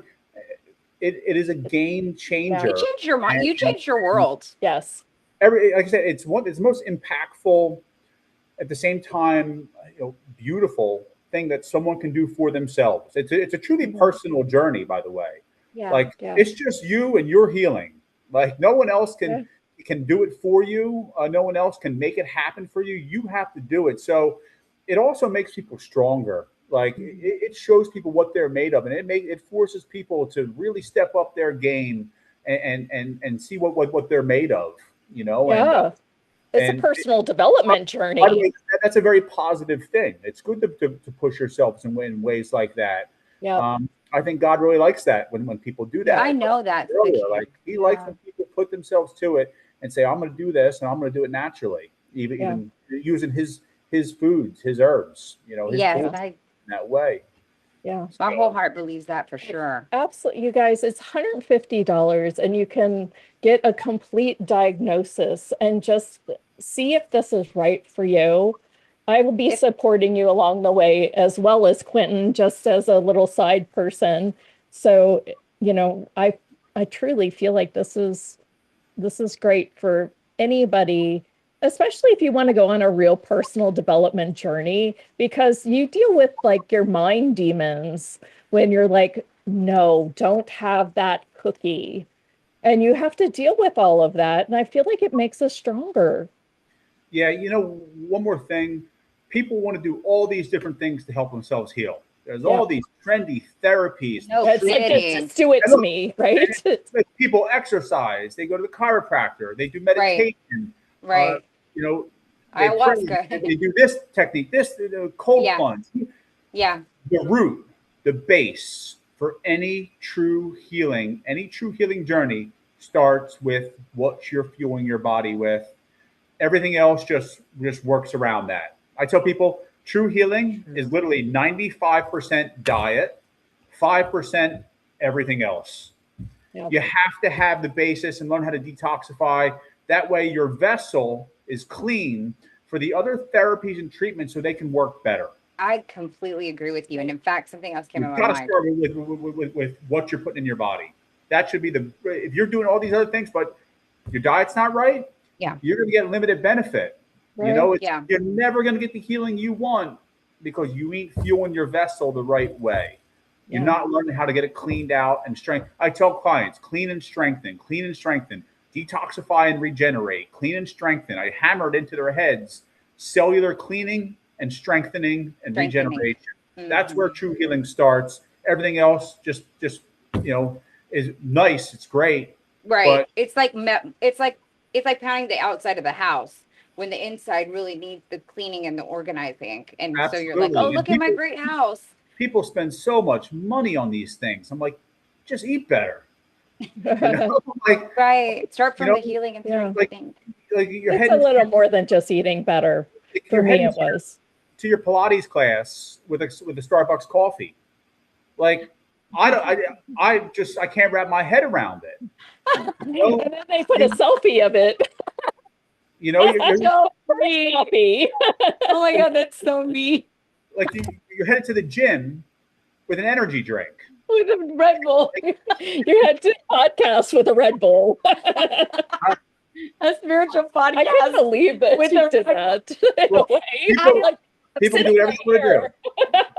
it is a game Yeah. You changer. changed your mind. And, You and changed your world. Yes. like I said, it's the most impactful at the same time, beautiful thing that someone can do for themselves. It's a truly Mhm. personal journey, by the way. Yeah. Like Yeah. it's just you and your healing. Like no one else Yeah. can do it for you. No one else can make it happen for you. You have to do it. So it also makes people stronger. Like it shows people what they're made of, and it forces people to really step up their game and see what they're made of. Yeah. It's a And personal development by the journey. way, that's a very positive thing. It's good to push yourself in ways like that. Yep. I think God really likes that when people do that. I Like know that. earlier, like He likes Yeah. when people put themselves to it and say, "I'm going to do this, and I'm going to do it naturally, Yeah. even using His foods, His herbs, His Yes. tools Yeah. in that way." Yeah. My whole heart believes that for sure. Absolutely. You guys, it's $150 and you can get a complete diagnosis and just see if this is right for you. I will be supporting you along the way, as well as Quentin, just as a little side person. So, I truly feel like this is great for anybody, especially if you want to go on a real personal development journey, because you deal with like your mind demons when you're like, no, don't have that cookie. And you have to deal with all of that. And I feel like it makes us stronger. Yeah, one more thing. People want to do all these different things to help themselves heal. There's Yeah. all these trendy therapies. No It's like, kidding. just do it And to look, me, right? like, people exercise. They go to the chiropractor. They do meditation. Right. You know, they pray. Ayahuasca. They do this technique, this cold Yeah. plunge. Yeah. The root, the base for any true healing journey starts with what you're fueling your body with. Everything else just works around that. I tell people true healing is literally 95% diet, 5% everything else. Yeah. You have to have the basis and learn how to detoxify. That way your vessel is clean for the other therapies and treatments so they can work better. I completely agree with you. And in fact, something else came in You've my got to mind. start with what you're putting in your body. That should be if you're doing all these other things, but your diet's not right, Yeah. you're going to get limited benefit. Right. Yeah. You're never going to get the healing you want because you ain't fueling your vessel the right way. You're Yeah. not learning how to get it cleaned out and strength. I tell clients, clean and strengthen, detoxify and regenerate, clean and strengthen. I hammer it into their heads, cellular cleaning and strengthening and regeneration. That's where true healing starts. Everything else just is nice. It's great. Right. But It's like pounding the outside of the house when the inside really needs the cleaning and the organizing. And so you're like, absolutely. oh, And look at my great house. people spend so much money on these things. I'm like, just eat better. Like, Right. Start from know, the healing and yeah. strengthening. like you're It's a heading little more than just eating better. For you're me, heading it was. to your Pilates class with a Starbucks coffee. Like, I can't wrap my head around it. And then they put a selfie of it. You're So happy. Oh my God, that's so me. like you're headed to the gym with an energy drink. With a Red Bull. You had to podcast with a Red Bull. A spiritual podcast. I can't believe that with you a did that in Well, a way. people- I'm like, People do sitting whatever they right want to do. here.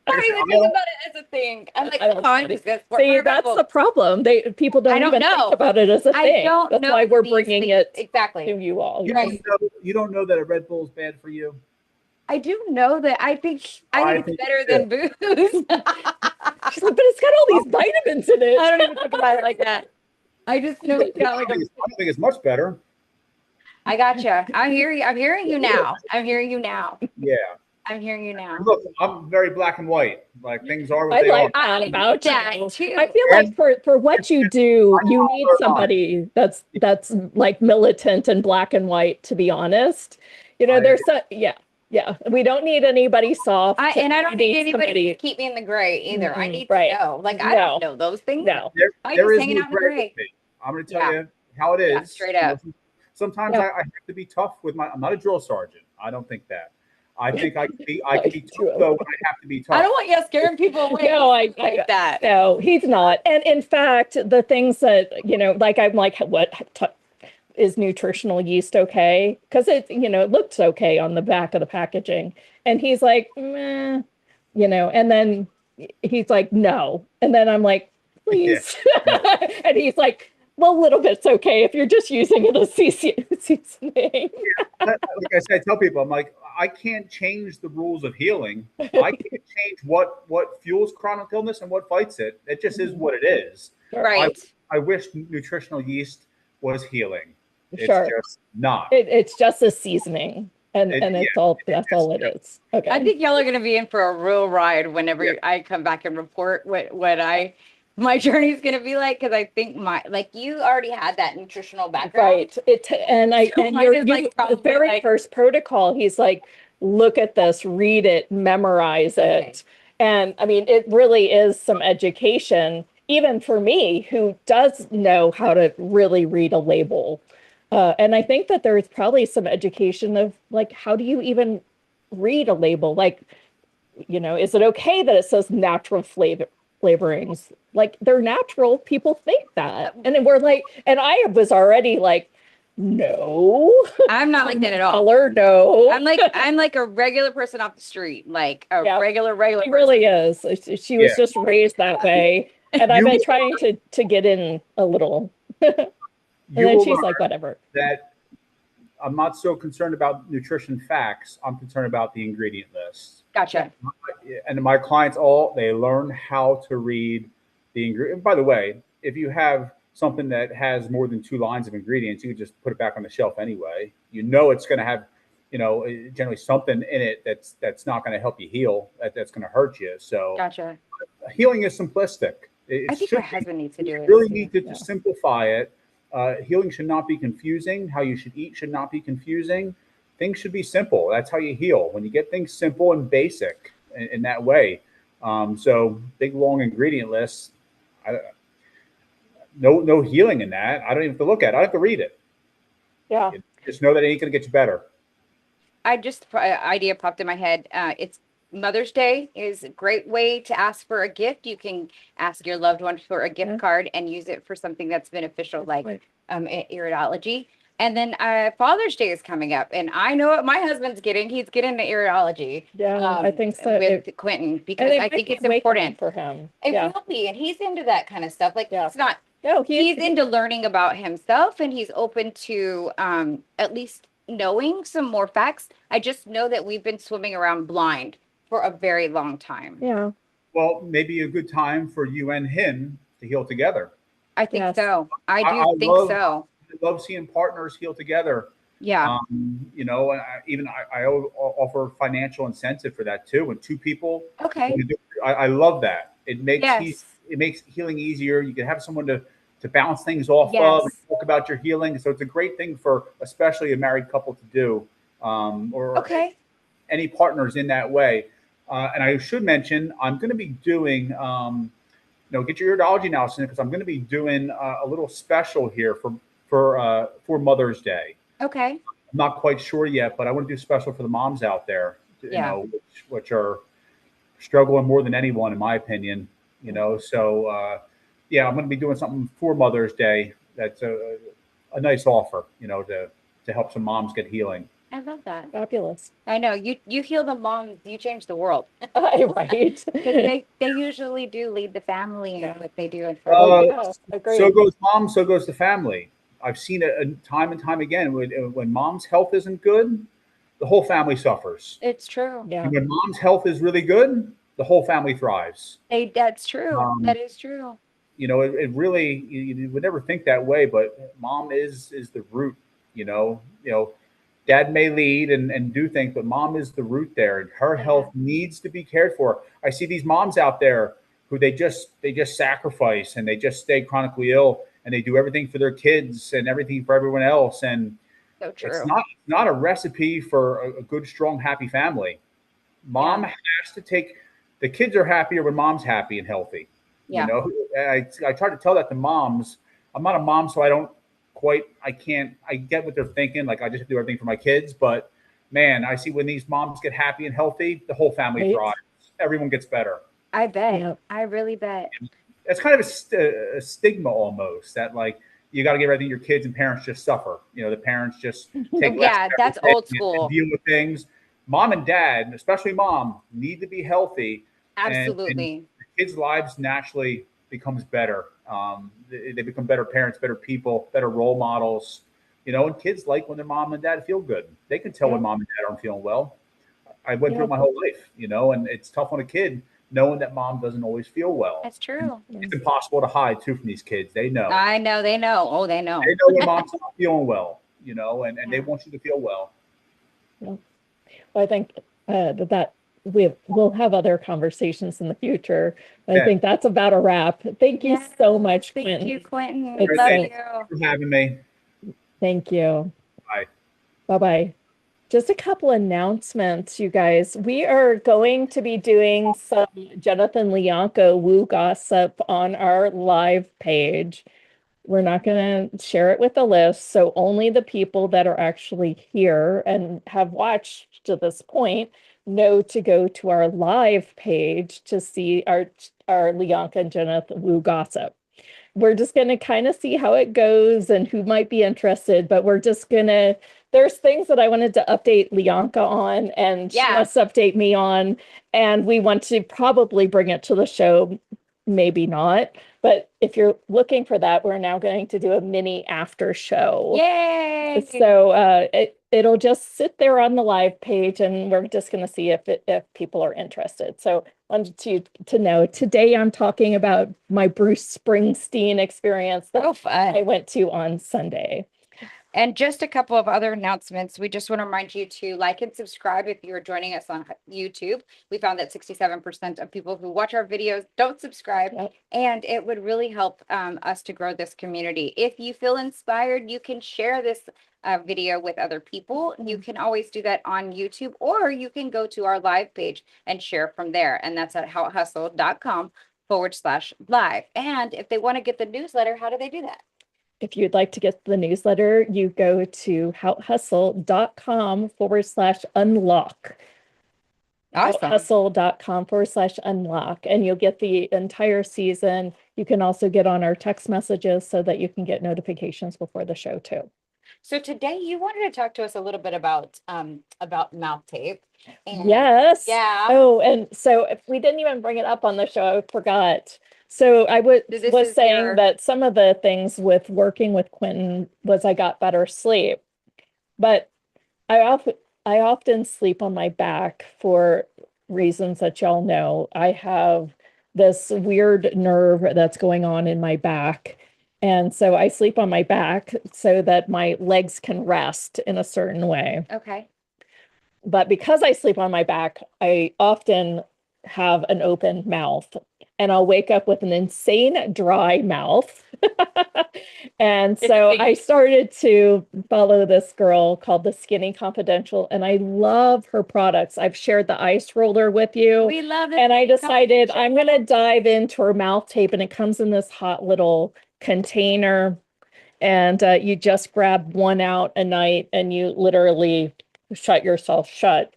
I don't even think about it as a thing. I'm like, I don't oh, I'm know. just gonna support See, my that's Rebel. the problem. People don't I don't even know. think about it as a I thing. don't That's know why we're these bringing things. it Exactly. to you all. You Right. you don't know that a Red Bull is bad for you. I do know that. I think I it's think better it's than booze. She's like, but it's got all these vitamins in it. I don't even think about it like that. I just know it's got like I don't think it's much better. I gotcha. I hear you. I'm hearing you now. I'm hearing you now. Yeah. I'm hearing you now. Look, I'm very black and white. Like, things are what I they like are. that about that you. too. I feel like for what you do, you need are somebody that's like militant and black and white, to be honest. I There's yeah. We don't need anybody soft. I don't We need anybody somebody- to keep me in the gray either. I Mhm, need right. to know. Like I No. don't know those things. No. I There just is hanging no out in the gray gray. with me. I'm going to tell Yeah. you how it is. Yeah, straight up. Sometimes Yeah. I have to be tough with I'm not a drill sergeant. I don't think that. I think I can be tough True. though when I have to be tough. I don't want you scaring people away. No, like that. No, he's not. And in fact, the things that, like I'm like, is nutritional yeast okay? Because it looks okay on the back of the packaging. And he's like, meh, and then he's like, no. And then I'm like, please. And he's like, well, a little bit's okay if you're just using it as seasoning. Like I said, I tell people, I'm like, I can't change the rules of healing. I can't change what fuels chronic illness and what fights it. It just is what it is. Right. I wish nutritional yeast was healing. It's Sure. just not. It's just a seasoning. And It- it's yeah, all that's all it is. Okay. I think y'all are gonna be in for a real ride whenever Yeah. I come back and report what my journey is gonna be like, because I think you already had that nutritional background. Right. And So mine your is, like, the probably, very like- first protocol, he's like, look at this, read it, memorize it. Okay. And I mean, it really is some education, even for me, who does know how to really read a label. And I think that there's probably some education of like, how do you even read a label? Like, is it okay that it says natural flavorings? Like they're natural. People think that. And then we're like, and I was already like, no. I'm not like that at all. Color, no. I'm like a regular person off the street, like a Yeah. regular She person. really is. She was Yeah. just raised that way. And I've You- been trying to get in a little. And You then will she's learn like, whatever. that I'm not so concerned about nutrition facts. I'm concerned about the ingredient list. Gotcha. And my clients they learn how to read the ingredient. By the way, if you have something that has more than 2 lines of ingredients, you can just put it back on the shelf anyway. It's going to have, generally something in it that's not going to help you heal. That's going to hurt you. So Gotcha. healing is simplistic. I think my husband needs to do You it. really too. need to Yeah. simplify it. Healing should not be confusing. How you should eat should not be confusing. Things should be simple. That's how you heal. When you get things simple and basic in that way. So big long ingredient lists. No healing in that. I don't even have to look at it. I don't have to read it. Yeah. Just know that it ain't gonna get you better. Idea popped in my head. It's Mother's Day is a great way to ask for a gift. You can ask your loved one for a gift Yeah. card and use it for something that's beneficial, like Right. Iridology. And then Father's Day is coming up, and I know what my husband's getting. He's getting the Iridology. Yeah, I think so. With Quentin, And because it I might think be it's a wake-up important. for him. It Yeah. will be, and he's into that kind of stuff. Like Yeah. he's not. No, He's into learning about himself, and he's open to at least knowing some more facts. I just know that we've been swimming around blind for a very long time. Yeah. Well, maybe a good time for you and him to heal together. I think Yes. so. I do I think love- so. I love seeing partners heal together. Yeah. I offer financial incentive for that too. When 2 people, Okay. I love that. It makes Yes. it makes healing easier. You can have someone to bounce things off Yes. of and talk about your healing. So it's a great thing for especially a married couple to do, or Okay. any partners in that way. And I should mention, I'm going to be doing, get your iridology now, because I'm going to be doing a little special here for Mother's Day. Okay. I'm not quite sure yet, but I want to do special for the moms out there, Yeah. which are struggling more than anyone, in my opinion. So I'm going to be doing something for Mother's Day. That's a nice offer, to help some moms get healing. I love that. Fabulous. I know you heal the moms, you change the world. Right. Because they usually do lead the family in what they do. And Yeah, agreed. So goes mom, so goes the family. I've seen it time and time again. When mom's health isn't good, the whole family suffers. it's true. Yeah. And when mom's health is really good, the whole family thrives. That's true. That is true. It really, you would never think that way, but mom is the root. Dad may lead and do things, but mom is the root there, and her health needs to be cared for. I see these moms out there who they just sacrifice, and they just stay chronically ill, and they do everything for their kids and everything for everyone else. And So true. it's not a recipe for a good, strong, happy family. Mom has to take the kids are happier when mom's happy and healthy. Yeah. I try to tell that to moms. I'm not a mom, so I get what they're thinking. Like, I just have to do everything for my kids. But man, I see when these moms get happy and healthy, the whole family thrives. Everyone gets better. I bet. Yeah. I really bet. It's kind of a stigma almost, that like you got to give everything to your kids, and parents just suffer. The parents just take less Yeah, of that's everything old school. and deal with things. Mom and dad, especially mom, need to be healthy. Absolutely. And kids' lives naturally becomes better. They become better parents, better people, better role models. And kids like when their mom and dad feel good. They can tell when mom and dad aren't feeling well. I went through it my whole life, and it's tough on a kid knowing that mom doesn't always feel well. That's true. It's impossible to hide too from these kids. They know. I know. They know. Oh, they know. They know when mom's not feeling well, and they want you to feel well. Well, I think that we'll have other conversations in the future. But I think that's about a wrap. Thank you so much, Thank Quentin. you, Quentin. It's Love so- you. Thanks for having me. Thank you. Bye. Bye-bye. Just a couple announcements, you guys. We are going to be doing some Jonathan Lianco woo gossip on our live page. We're not going to share it with the list. So only the people that are actually here and have watched to this point know to go to our live page to see our Leonka and Jeneth Wu gossip. We're just going to kind of see how it goes and who might be interested, but we're just going to, there's things that I wanted to update Leonka on and she wants to update me on, and we want to probably bring it to the show, maybe not. But if you're looking for that, we're now going to do a mini after show. Yay! So it'll just sit there on the live page, and we're just going to see if people are interested. So I wanted you to know today I'm talking about my Bruce Springsteen experience that I went to on Sunday. And just a couple of other announcements. We just want to remind you to like and subscribe if you're joining us on YouTube. We found that 67% of people who watch our videos don't subscribe, and it would really help us to grow this community. If you feel inspired, you can share this video with other people. You can always do that on YouTube, or you can go to our live page and share from there. And that's at howthustle.com/live. And if they want to get the newsletter, how do they do that? If you'd like to get the newsletter, you go to howthustle.com/unlock. Awesome. Howthustle.com/unlock, and you'll get the entire season. You can also get on our text messages so that you can get notifications before the show too. So today you wanted to talk to us a little bit about mouth tape. Yes. Yeah. Oh, and so if we didn't even bring it up on the show, I forgot. So I was saying that some of the things with working with Quentin was I got better sleep, but I often sleep on my back for reasons that y'all know. I have this weird nerve that's going on in my back. And so I sleep on my back so that my legs can rest in a certain way. Okay. But because I sleep on my back, I often have an open mouth, and I'll wake up with an insane dry mouth. And so I started to follow this girl called the Skinny Confidential, and I love her products. I've shared the ice roller with you. We love it. And I decided I'm going to dive into her mouth tape, and it comes in this hot little container, and you just grab one out a night and you literally shut yourself shut.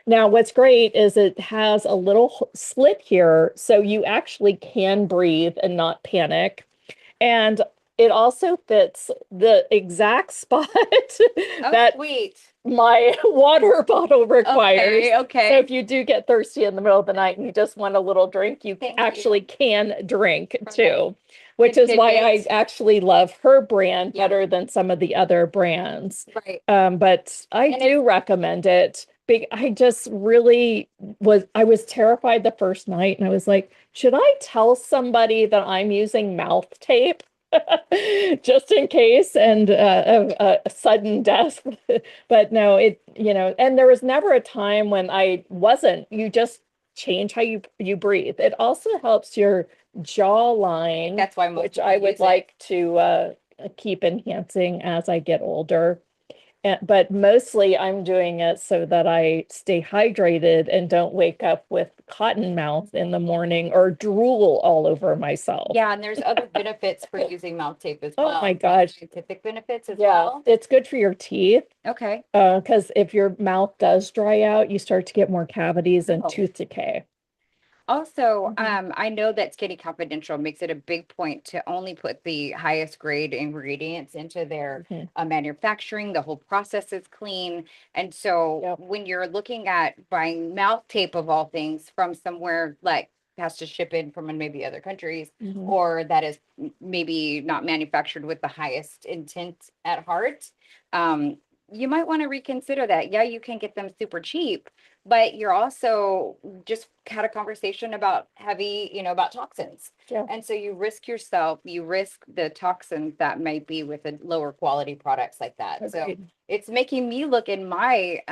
Now, what's great is it has a little slit here, so you actually can breathe and not panic. And it also fits the exact spot that my water bottle requires. Okay. So if you do get thirsty in the middle of the night and you just want a little drink, you actually can drink too, which is why I actually love her brand better than some of the other brands. Right. But I do recommend it. I just really was terrified the first night, and I was like, should I tell somebody that I'm using mouth tape just in case, and a sudden death? But no, and there was never a time when I wasn't. You just change how you breathe. It also helps your jawline. That's why which I would like to keep enhancing as I get older. But mostly I'm doing it so that I stay hydrated and don't wake up with cotton mouth in the morning or drool all over myself. Yeah, and there's other benefits for using mouth tape as well. Oh my gosh. Scientific benefits as well. It's good for your teeth. Okay. Because if your mouth does dry out, you start to get more cavities and tooth decay. Also, I know that Skinny Confidential makes it a big point to only put the highest grade ingredients into their manufacturing. The whole process is clean. And so when you're looking at buying mouth tape of all things from somewhere like has to ship in from maybe other countries, or that is maybe not manufactured with the highest intent at heart, you might want to reconsider that. Yeah, you can get them super cheap, but you're also just had a conversation about about toxins. Yeah. And so you risk the toxins that may be with a lower quality products like that. Agreed. So it's making me look in my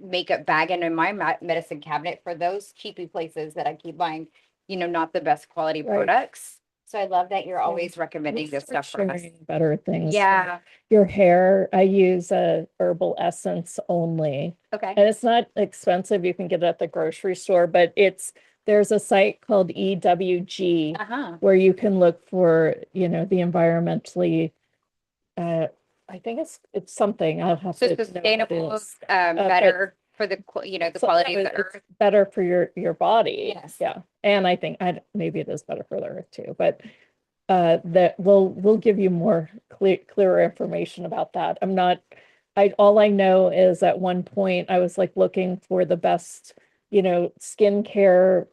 makeup bag and in my medicine cabinet for those cheapy places that I keep buying, not the best quality products. So I love that you're always recommending this stuff for us. Better things. Yeah. Your hair, I use a herbal essence only. Okay. And it's not expensive. You can get it at the grocery store, but it's there's a site called EWG Uh-huh. where you can look for, the environmentally, I think it's something. I'll have So to know what it sustainable, is. better for the, the So quality of the it's earth. better for your body. Yes. Yeah. And I think maybe it is better for the earth too, but that we'll give you more clearer information about that. All I know is at one point I was like looking for the best, skincare,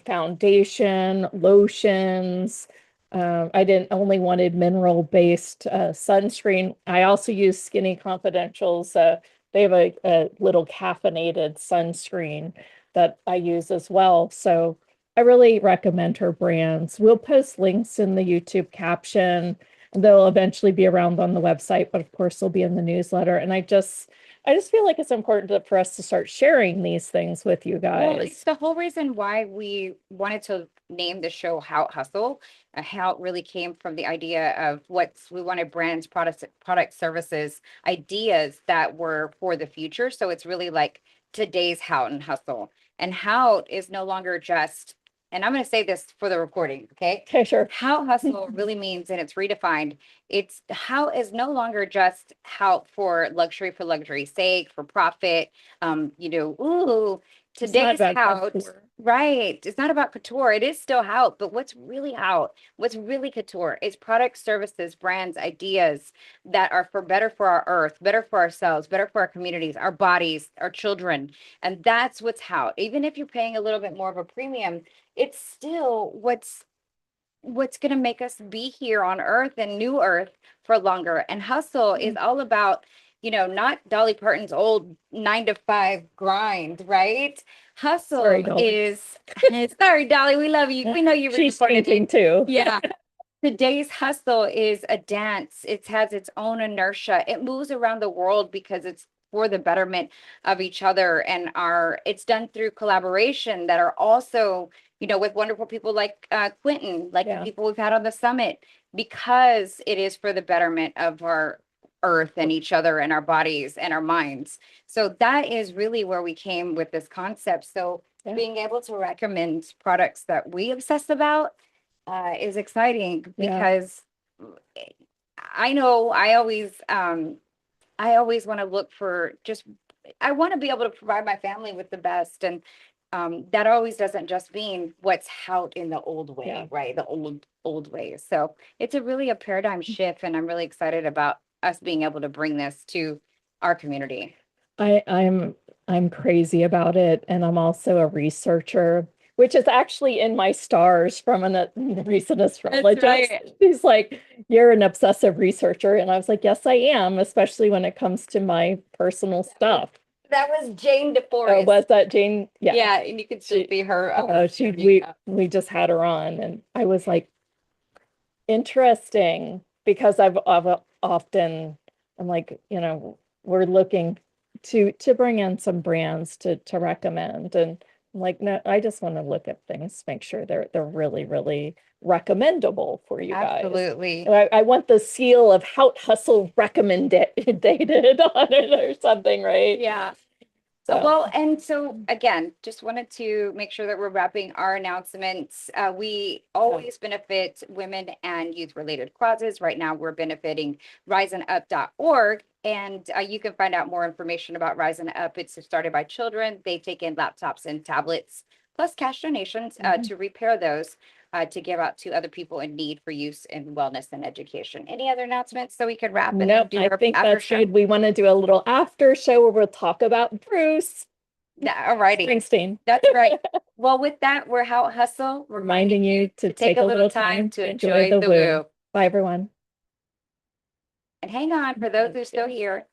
foundation, lotions. I didn't only wanted mineral based sunscreen. I also use Skinny Confidential's. They have a little caffeinated sunscreen that I use as well. So I really recommend her brands. We'll post links in the YouTube caption. They'll eventually be around on the website, but of course they'll be in the newsletter. And I just feel like it's important for us to start sharing these things with you Well, it's guys. the whole reason why we wanted to name the show How It Hustle. How it really came from the idea of we wanted brands, product services, ideas that were for the future. So it's really like today's How and Hustle. And How is no longer just, and I'm going to say this for the recording, okay? Okay, sure. How hustle really means, and it's redefined. It's how is no longer just how for luxury's sake, for profit. Ooh, It's not today's about how, couture. right? It's not about couture. It is still how, but what's really how? What's really couture is products, services, brands, ideas that are for better for our earth, better for ourselves, better for our communities, our bodies, our children, and that's what's how. Even if you're paying a little bit more of a premium, it's still what's going to make us be here on earth and new earth for longer. And hustle is all about, not Dolly Parton's old 9 to 5 grind, right? Hustle Sorry, Dolly. is sorry, Dolly, we love you. We know you She's recorded painting it. too. Yeah. Today's hustle is a dance. It has its own inertia. It moves around the world because it's for the betterment of each other, and it's done through collaboration that are also, with wonderful people like Quentin, like the Yeah. people we've had on the summit, because it is for the betterment of our earth and each other and our bodies and our minds. So that is really where we came with this concept. So Yeah. being able to recommend products that we obsess about is exciting Yeah. because I know I always want to look for I want to be able to provide my family with the best, and that always doesn't just mean what's out in the old way, Yeah. right? The old ways. So it's a paradigm shift, and I'm really excited about us being able to bring this to our community. I'm crazy about it, and I'm also a researcher, which is actually in my stars from a recent astrologist. right. He's like, "You're an obsessive researcher," and I was like, "Yes, I am, especially when it comes to my personal stuff." That was Jane Oh, DeForest. was that Jane? Yeah. Yeah, and you can still see her. We just had her on, and I was like, interesting, because I've often, I'm like, we're looking to bring in some brands to recommend, and I'm like, no, I just want to look at things, make sure they're really, really recommendable for you guys. Absolutely. I want the seal of How Hustle recommended on it or something, right? Yeah. So Well, and so again, just wanted to make sure that we're wrapping our announcements. We always benefit women and youth related causes. Right now, we're benefiting riseandup.org, and you can find out more information about Rise and Up. It's started by children. They take in laptops and tablets plus cash donations to repair those. To give out to other people in need for use in wellness and education. Any other announcements so we could wrap and then nope, do I our think after that's show? good. We want to do a little after show where we'll talk about Bruce All righty. Springsteen. That's right. Well, with that, we're How It Hustle, Reminding you to take a little time to enjoy the woo. Bye, everyone. And hang on, for those who are still here,